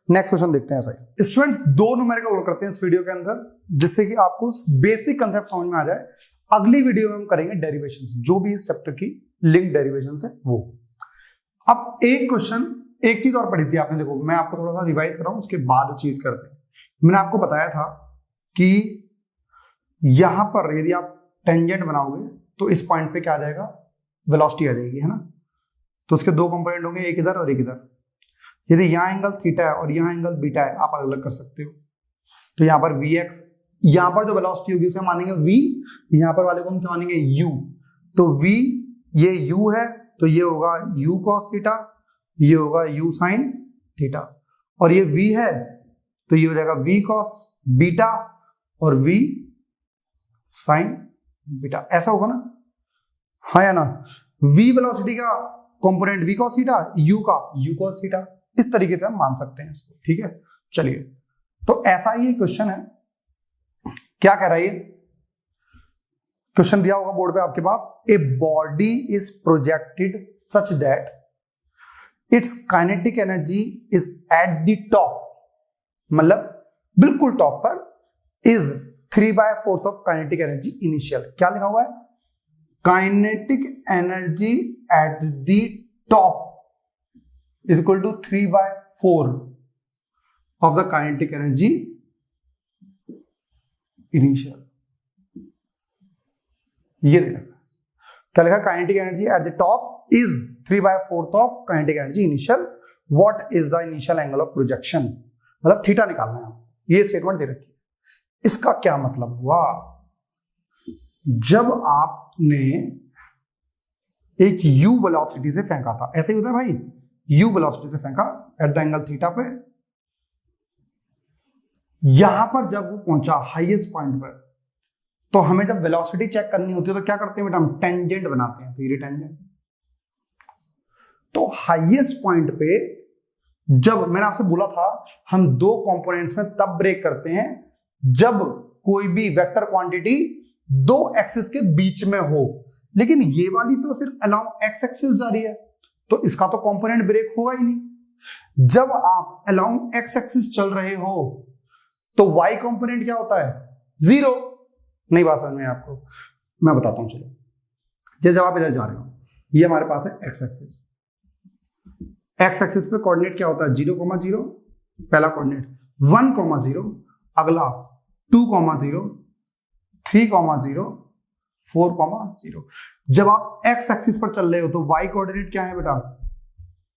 नेक्स्ट क्वेश्चन देखते हैं। सही स्टूडेंट, 2 न्यूमेरिकल वर्क करते हैं इस वीडियो के अंदर, जिससे कि आपको बेसिक कंसेप्ट समझ में आ जाए। अगली वीडियो में हम करेंगे डेरिवेशंस, जो भी इस चैप्टर की लिंक डेरिवेशंस है वो। अब एक क्वेश्चन, एक चीज और पढ़ी थी आपने, देखो मैं आपको थोड़ा सा रिवाइज कर रहा हूं, उसके बाद चीज करते हैं। मैंने आपको बताया था कि यहां पर यदि आप टेंजेंट बनाओगे तो इस पॉइंट पे क्या आ जाएगा? वेलोसिटी आ जाएगी, है ना? तो उसके 2 कंपोनेंट होंगे, एक इधर और एक इधर। यदि यहाँ एंगल थीटा है और यहाँ एंगल बीटा है, आप अलग अलग कर सकते हो। तो यहाँ पर Vx, यहाँ पर जो वेलोसिटी होगी उसे मानेंगे v, यहाँ पर वाले को हम क्या मानेंगे? u। तो v ये u है, तो ये होगा u cos थीटा, ये होगा u sin थीटा, और ये v है तो ये हो जाएगा v cos बीटा और v sin बीटा। ऐसा होगा ना? हाँ या ना? v वेलोसिटी का component v cos theta, u का u cos थीटा। इस तरीके से हम मान सकते हैं इसको। ठीक है, चलिए। तो ऐसा ही क्वेश्चन है। क्या कह रहा है ये क्वेश्चन? दिया होगा बोर्ड पे आपके पास। A body is projected such that its kinetic energy is at the top, मतलब बिल्कुल टॉप पर, is 3/4 of kinetic energy initial. क्या लिखा हुआ है? Kinetic energy at the top is equal to 3/4 of the kinetic energy initial. ये दे रखा, क्या लिखा? Kinetic energy at the top is 3/4 of kinetic energy initial. What is the initial angle of projection, मतलब थीटा निकालना है आपको। ये स्टेटमेंट दे रखी है। इसका क्या मतलब हुआ? जब आपने एक u वेलोसिटी से फेंका था, ऐसे ही होता है भाई, u वेलोसिटी से फेंका एट द एंगल थीटा पे, यहां पर जब वो पहुंचा हाईएस्ट पॉइंट पर, तो हमें जब वेलोसिटी चेक करनी होती है तो क्या करते हैं बेटा? हम टेंजेंट बनाते हैं, तो ये टेंजेंट। तो हाईएस्ट पॉइंट पे जब मैंने आपसे बोला था हम दो कंपोनेंट्स में तब ब्रेक करते हैं जब कोई भी वेक्टर क्वांटिटी दो एक्सिस के बीच में हो, लेकिन ये वाली तो सिर्फ अलोंग एक्स एक्सिस जा रही है, तो इसका तो कंपोनेंट ब्रेक होगा ही नहीं। जब आप अलोंग एक्स एक्सिस चल रहे हो तो वाई कंपोनेंट क्या होता है? 0। नहीं बात समझ में आपको? मैं बताता हूं, चलो। जैसे आप इधर जा रहे हो, ये हमारे पास है एक्स एक्सिस। एक्स एक्सिस पे कोऑर्डिनेट क्या होता है? 0,0 पहला कोऑर्डिनेट, 1,0 अगला, 2,0 3,0 4,0। जब आप एक्स एक्सिस पर चल रहे हो तो वाई कोऑर्डिनेट क्या है बेटा?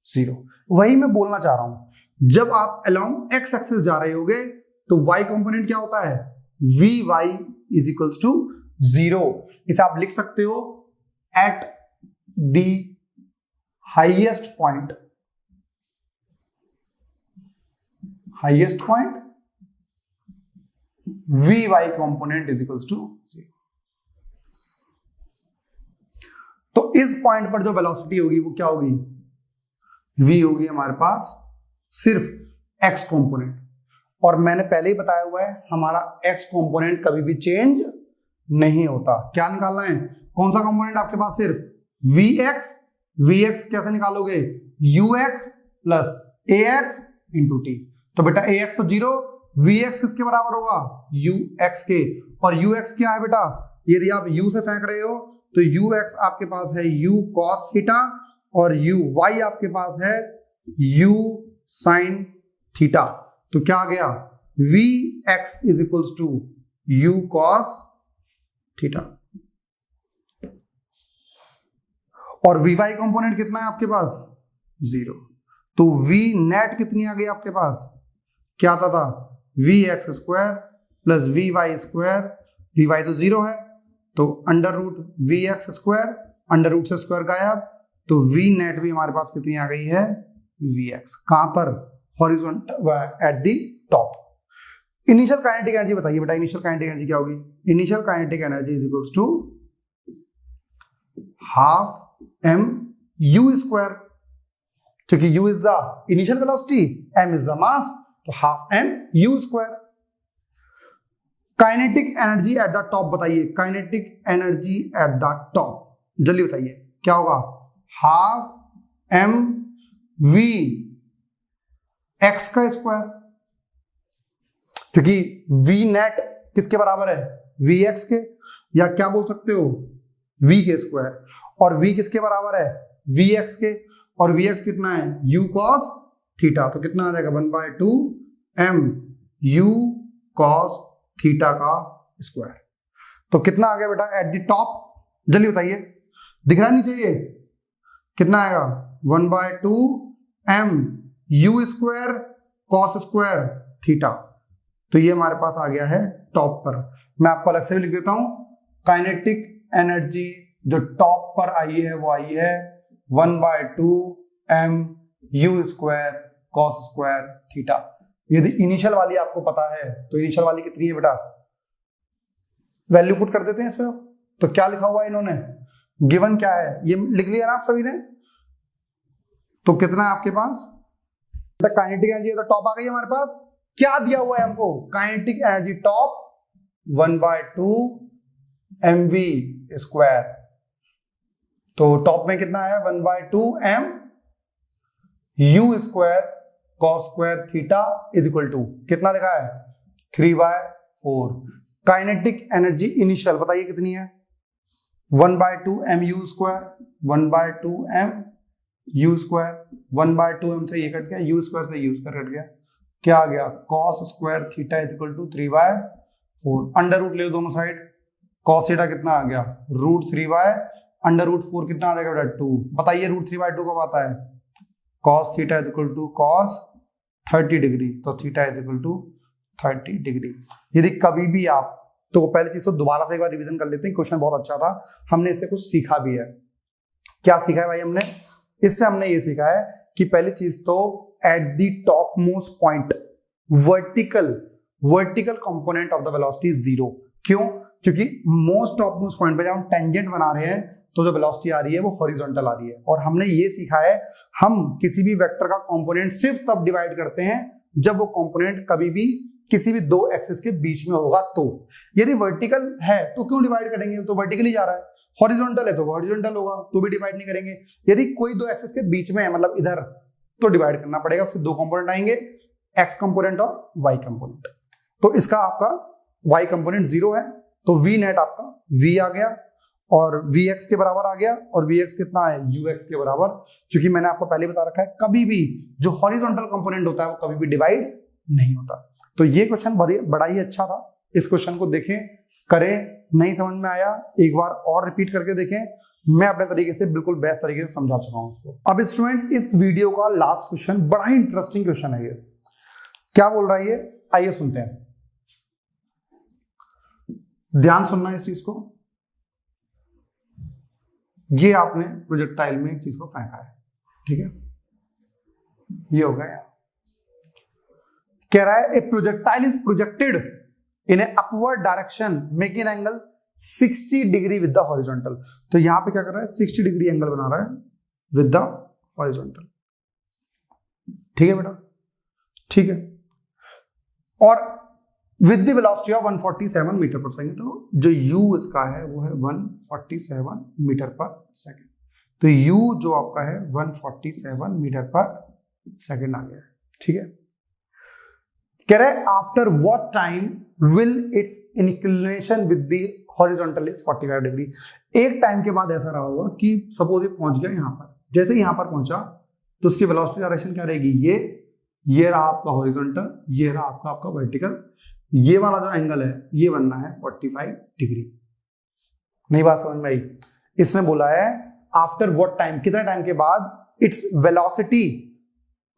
0। वही मैं बोलना चाह रहा हूं, जब आप अलोंग एक्स एक्सिस जा रहे होगे तो वाई कंपोनेंट क्या होता है? Vy is equals to 0। इसे आप लिख सकते हो at the highest point, Vy component is equals to 0। तो इस पॉइंट पर जो वेलोसिटी होगी वो क्या होगी? v होगी हमारे पास सिर्फ x कंपोनेंट, और मैंने पहले ही बताया हुआ है हमारा x कंपोनेंट कभी भी चेंज नहीं होता। क्या निकालना है? कौन सा कंपोनेंट आपके पास? सिर्फ vx कैसे निकालोगे? ux plus ax into t। तो बेटा ax तो 0, vx किसके बराबर होगा? ux के। और ux क्या है बेटा? यदि आप u से फेंक रहे हो तो ux आपके पास है u cos थीटा, और uy आपके पास है u sin थीटा। तो क्या आ गया? vx is equals to u cos theta. और vy कंपोनेंट कितना है आपके पास? 0। तो v नेट कितनी आ गई आपके पास? क्या आता था? vx square plus vy square, vy तो 0 है तो under root vx square, under root से स्क्वायर गायब, तो v नेट भी हमारे पास कितनी आ गई है? vx। कहां पर? Horizontal at the top. Initial kinetic energy बताइए बेटा, इनिशियल काइनेटिक एनर्जी क्या होगी? Initial kinetic energy is equals to half m u square, क्योंकि u is the initial velocity, m is the mass, तो half m u square. Kinetic energy at the top बताइए, kinetic energy at the top जल्दी बताइए क्या होगा? Half m v x का square, क्योंकि v net किसके बराबर है? vx के, या क्या बोल सकते हो? v के स्क्वायर। और v किसके बराबर है? vx के, और vx कितना है? u cos theta. तो कितना आ जाएगा? 1/2 m u cos थीटा का स्क्वायर। तो कितना आ गया बेटा एट द टॉप? जल्दी बताइए, दिख रहा नहीं चाहिए? कितना आएगा? 1/2 m u square cos square theta. तो ये हमारे पास आ गया है टॉप पर। मैं आपको अलग से भी लिख देता हूं, काइनेटिक एनर्जी जो टॉप पर आई है वो आई है 1/2 m u square cos square theta. यदि इनिशियल वाली आपको पता है तो इनिशियल वाली कितनी है बेटा? वैल्यू पुट कर देते हैं इसमें। तो क्या लिखा हुआ है इन्होंने? गिवन क्या है ये लिख लिया ना आप सभी ने? तो कितना है आपके पास? काइनेटिक एनर्जी तो टॉप आ गई हमारे पास। क्या दिया हुआ है हमको? Kinetic energy top 1/2 mv square. तो टॉप में कितना है? 1/2 m u square cos square theta is equal to कितना लिखा है? 3/4। काइनेटिक एनर्जी इनिशियल बताइए कितनी है? 1/2 mu², 1/2 mu², 1/2 m से ये कट गया, u² से u² कट गया, क्या आ गया cos² theta is equal to 3/4। Under root ले लो दोनों साइड, cos थीटा कितना आ गया √3/√4 कितना आ जाएगा बेटा 2। बताइए √3/2 कब आता है, cos theta is equal to cos 30 degree, तो theta is equal to 30 degree. यदि कभी भी आप, तो पहली चीज तो दोबारा से एक बार रिवीजन कर लेते हैं, क्वेश्चन बहुत अच्छा था, हमने इससे कुछ सीखा भी है। क्या सीखा है भाई हमने, इससे हमने ये सीखा है कि पहली चीज तो eight the top most point vertical component of the velocity is 0। क्यों, क्योंकि मोस्ट टॉप मोस्ट पॉइंट पे जब हम टेंजेंट बना रहे हैं तो जो वेलोसिटी आ रही है वो हॉरिजॉन्टल आ रही है। और हमने ये सीखा है हम किसी भी वेक्टर का कंपोनेंट सिर्फ तब डिवाइड करते हैं जब वो कंपोनेंट कभी भी किसी भी दो एक्सिस के बीच में होगा। तो यदि वर्टिकल है तो क्यों डिवाइड करेंगे, तो वर्टिकली जा रहा है, हॉरिजॉन्टल है तो हॉरिजॉन्टल होगा, तो भी डिवाइड नहीं करेंगे। यदि कोई दो एक्सिस के बीच में है मतलब इधर, तो डिवाइड करना पड़ेगा, उसके दो कंपोनेंट आएंगे, एक्स कंपोनेंट और वाई कंपोनेंट। तो इसका आपका वाई कंपोनेंट 0 है, तो वी नेट आपका v आ गया और vx के बराबर आ गया, और vx कितना है ux के बराबर, क्योंकि मैंने आपको पहले बता रखा है कभी भी जो हॉरिजॉन्टल कंपोनेंट होता है वो कभी भी डिवाइड नहीं होता। तो ये क्वेश्चन बड़ा ही अच्छा था, इस क्वेश्चन को देखें, करें, नहीं समझ में आया एक बार और रिपीट करके देखें, मैं अपने तरीके से बिल्कुल बेस्ट तरीके से समझा चुका हूं उसको। अब स्टूडेंट इस वीडियो का लास्ट क्वेश्चन बड़ा ही इंटरेस्टिंग क्वेश्चन है, ये क्या बोल रहा है ये, आइए सुनते हैं, ध्यान सुनना इस चीज को। ये आपने प्रोजेक्टाइल में एक चीज को फेंका है, ठीक है, ये हो गया, कह रहा है ए projectile is projected in A upward direction making angle 60 degree with the horizontal. तो यहां पे क्या कर रहा है 60 डिग्री एंगल बना रहा है विद द हॉरिजॉन्टल, ठीक है बेटा, ठीक है, और with the velocity of 147 metre per second. तो जो u इसका है वो है 147 मीटर पर सेकंड, तो u जो आपका है 147 मीटर पर सेकंड आ गया, ठीक है। कह रहा है after what time will it's inclination with the horizontal is 45 degree. एक टाइम के बाद ऐसा रहा होगा कि सपोज ये पहुंच गया यहां पर, जैसे यहां पर पहुंचा तो उसकी वेलोसिटी डायरेक्शन क्या रहेगी, ये रहा आपका हॉरिजॉन्टल, ये रहा आपका वर्टिकल, ये वाला जो एंगल है ये बनना है 45 डिग्री। नई बात समझ में आई, इसने बोला है आफ्टर व्हाट टाइम, कितना टाइम के बाद its velocity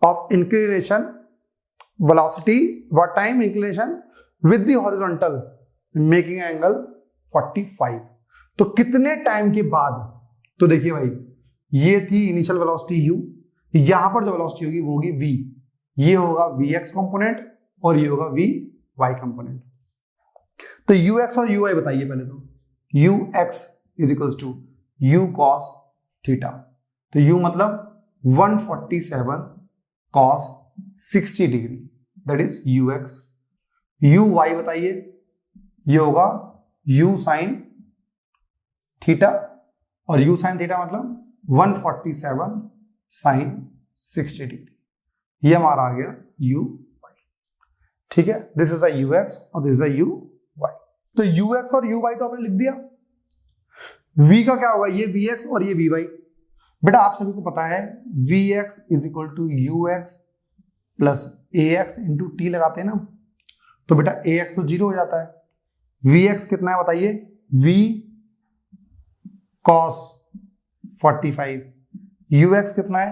of inclination, velocity what time inclination with the horizontal making angle 45। तो कितने टाइम के बाद, तो देखिए भाई ये थी इनिशियल वेलोसिटी u, यहां पर जो वेलोसिटी होगी वो होगी v, ये होगा vx कंपोनेंट और ये होगा vy कंपोनेंट। तो ux और uy बताइए पहले, तो ux is equals to u cos theta, तो u मतलब 147 cos 60 डिग्री, दैट इज ux। uy बताइए, ये होगा u sin थीटा, और u sin थीटा मतलब 147 sin 60 डिग्री, ये हमारा आ गया u, ठीक है। दिस इज ux और दिस इज uy। तो ux और uy तो आपने लिख दिया, v का क्या होगा, ये vx और ये vy। बेटा आप सभी को पता है vx is equal to ux plus ax into T लगाते हैं ना, तो बेटा ax तो 0 हो जाता है, vx कितना है बताइए, v cos 45, ux कितना है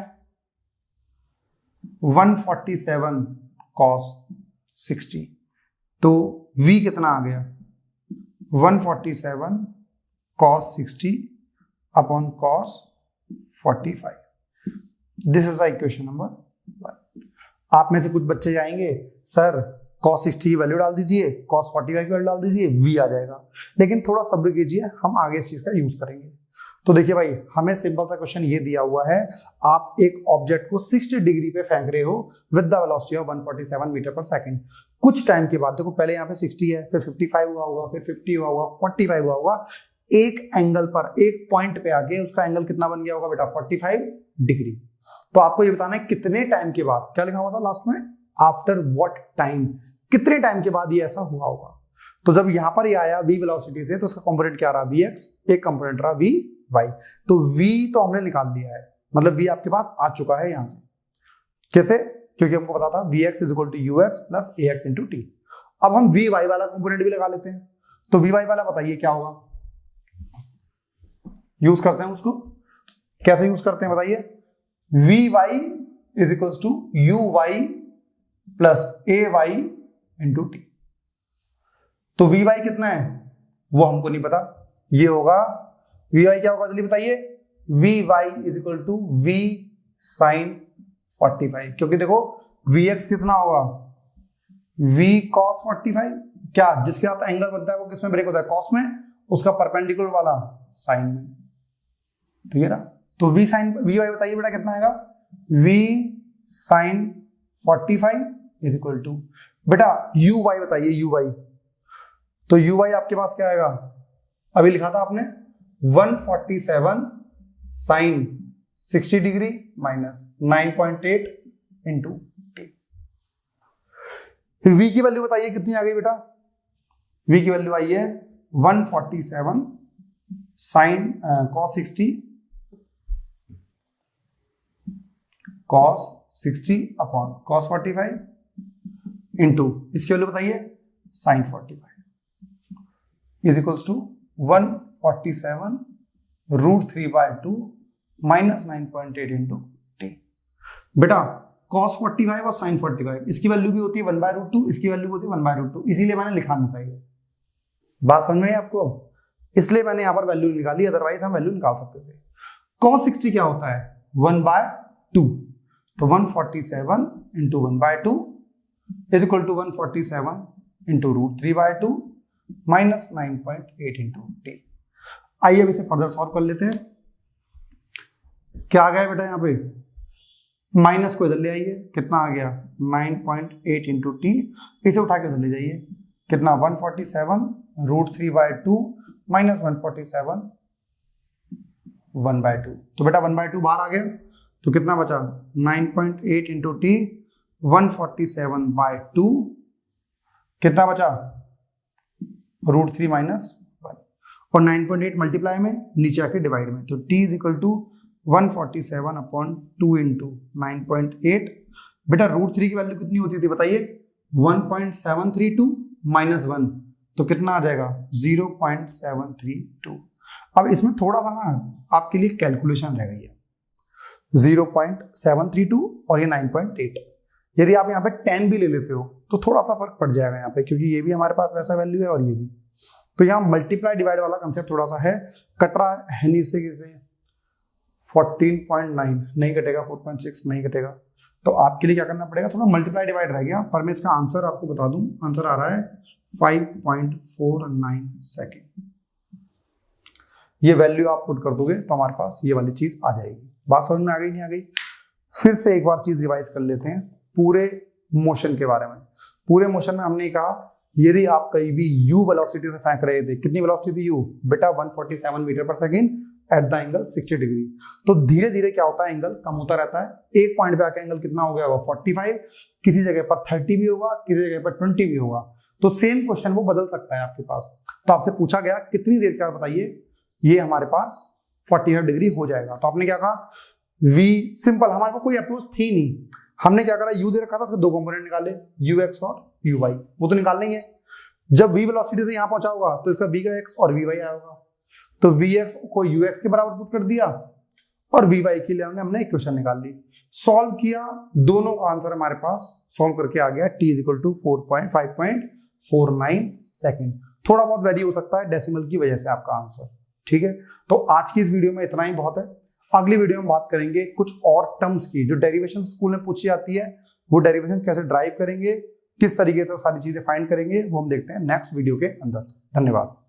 147 cos 60, तो v कितना आ गया 147 cos 60 upon cos 45। This is the equation number 1। आप में से कुछ बच्चे जाएंगे सर cos 60 की वैल्यू डाल दीजिए, cos 45 की वैल्यू डाल दीजिए, v आ जाएगा, लेकिन थोड़ा सब्र कीजिए, हम आगे इस चीज का यूज करेंगे। तो देखिए भाई हमें सिंपल सा क्वेश्चन ये दिया हुआ है, आप एक ऑब्जेक्ट को 60 डिग्री पे फेंक रहे हो with the velocity of 147 metre per second. कुछ टाइम के बाद देखो, पहले यहाँ पे 60 है, फिर 55 हुआ होगा, फिर 50 हुआ होगा, 45 हुआ होगा, एक एंगल पर एक पॉइंट पे आके उसका एंगल कितना बन गया होगा बेटा 45 डिग्री। तो आपको ये बताना है कितने टाइम के बाद, क्या लिखा हुआ था लास्ट में, आफ्टर व्हाट टाइम, कितने टाइम के बाद ये ऐसा हुआ होगा। तो जब यहां पर ये आया v वेलोसिटी से, तो उसका कंपोनेंट क्या रहा, vx, एक कंपोनेंट रहा vy। तो v तो हमने निकाल दिया है, मतलब v आपके पास आ चुका है यहां से। कैसे? क्योंकि हमको पता था vx is equal to ux plus ax into T. अब हम vy वाला कंपोनेंट भी लगा लेते हैं। तो vy वाला बताइए क्या होगा, यूज करते हैं उसको, कैसे यूज करते हैं बताइए। vy is equal to uy plus ay into T. तो vy कितना है वो हमको नहीं पता, ये होगा vy क्या होगा जल्दी बताइए, vy is equal to v sine 45, क्योंकि देखो vx कितना होगा, v cos 45, क्या जिसके साथ एंगल बनता है वो किसमें ब्रेक होता है, cos में, उसका परपेंडिकुलर वाला साइन में, ठीक है ना। तो v साइन vy बताइए बेटा कितना आएगा, v sine 45 is equal to, बेटा uy बताइए uy। तो uy आपके पास क्या आएगा, अभी लिखा था आपने 147 sine 60 degree minus 9.8 into T. v की वैल्यू बताइए कितनी आ गई बेटा, v की वैल्यू आई है 147 sine cos 60 upon cos 45 into इसकी वैल्यू बताइए sine 45 is equals to 147 root 3/2 minus 9.8 into T. बेटा cos 45 और sin 45 इसकी वैल्यू भी होती है 1/√2, इसकी वैल्यू होती है 1/√2, इसीलिए मैंने लिखा नहीं था ये। बात समझ में आई आपको, इसलिए मैंने यहां पर वैल्यू निकाली, अदरवाइज हम वैल्यू निकाल सकते थे। cos 60 क्या होता है 1/2, तो 147 into 1/2 is equal to 147 into root 3/2 minus 9.8 into T. आइए अब इसे फर्दर सॉल्व कर लेते हैं। क्या आ गया बेटा यहाँ पे, माइनस को इधर ले आइए, कितना आ गया 9.8 इंटू टी, इसे उठा के उधर ले जाइए, कितना 147 रूट 3/2 माइनस 147 1/2, तो बेटा 1/2 बाहर आ गया, तो कितना बचा 9.8 इंटू टी 147/2, कितना बचा रूट 3 माइनस 1, और 9.8 मल्टीप्लाई में नीचे आके डिवाइड में, तो t is equal to 147 upon 2 into 9.8। बेटा रूट 3 की वैल्यू कितनी होती थी बताइए 1.732 माइनस 1, तो कितना आ जाएगा 0.732। अब इसमें थोड़ा सा ना आपके लिए कैलकुलेशन रह गई है, 0.732 और ये 9.8, यदि आप यहाँ पे 10 भी ले लेते हो तो थोड़ा सा फर्क पड़ जाएगा यहाँ पे, क्योंकि ये भी हमारे पास वैसा वैल्यू है और ये भी, तो यहाँ मल्टीप्लाई डिवाइड वाला कंसेप्ट थोड़ा सा है, कट रहा है नहीं से 14.9 नहीं कटेगा, 4.6 नहीं कटेगा, तो आपके लिए क्या करना पड़ेगा, थोड़ा मल्टीप्लाई डिवाइड रह गया, पर मैं इसका आंसर आपको बता दूं, आंसर आ रहा है 5.49 सेकेंड। ये वैल्यू आप पुट कर दोगे तो हमारे पास ये वाली चीज आ जाएगी। बात समझ में आ गई नहीं आ गई? फिर से एक बार चीज रिवाइज कर लेते हैं पूरे मोशन के बारे में। पूरे मोशन में हमने कहा यदि आप कहीं भी u वेलोसिटी से फेंक रहे थे, कितनी वेलोसिटी थी u बेटा 147 metre per second at the angle 60 degree, तो धीरे धीरे क्या होता है एंगल कम होता रहता है, एक पॉइंट पे आके एंगल कितना हो गया होगा 45, किसी जगह पर 30 भी होगा, किसी जगह पर 20 भी होगा, तो सेम क्वेश्चन वो बदल सकता है आपके पास। तो आपसे पूछा गया कितनी देर का बताइए, ये हमारे पास 45 डिग्री हो जाएगा, तो आपने क्या कहा v सिंपल, हमारे पास कोई अप्रोच थी नहीं, हमने क्या करा u दे रखा था, उसके दो कंपोनेंट निकाले ux और uy, वो तो निकाल लेंगे। जब v वेलोसिटी से यहां पहुंचा होगा तो इसका v का x और vy आया होगा, तो vx को ux के बराबर पुट कर दिया और vy के लिए हमने इक्वेशन निकाल ली, सॉल्व किया, दोनों का आंसर हमारे पास सॉल्व करके आ गया t इक्वल टू 5.49 सेकेंड। थोड़ा बहुत वेरी हो सकता है डेसिमल की वजह से आपका आंसर, ठीक है। तो आज की इस वीडियो में इतना ही बहुत है। अगली वीडियो में बात करेंगे कुछ और टर्म्स की जो डेरिवेशन स्कूल में पूछी जाती है, वो डेरिवेशन कैसे ड्राइव करेंगे, किस तरीके से सारी चीजें फाइंड करेंगे, वो हम देखते हैं नेक्स्ट वीडियो के अंदर। धन्यवाद।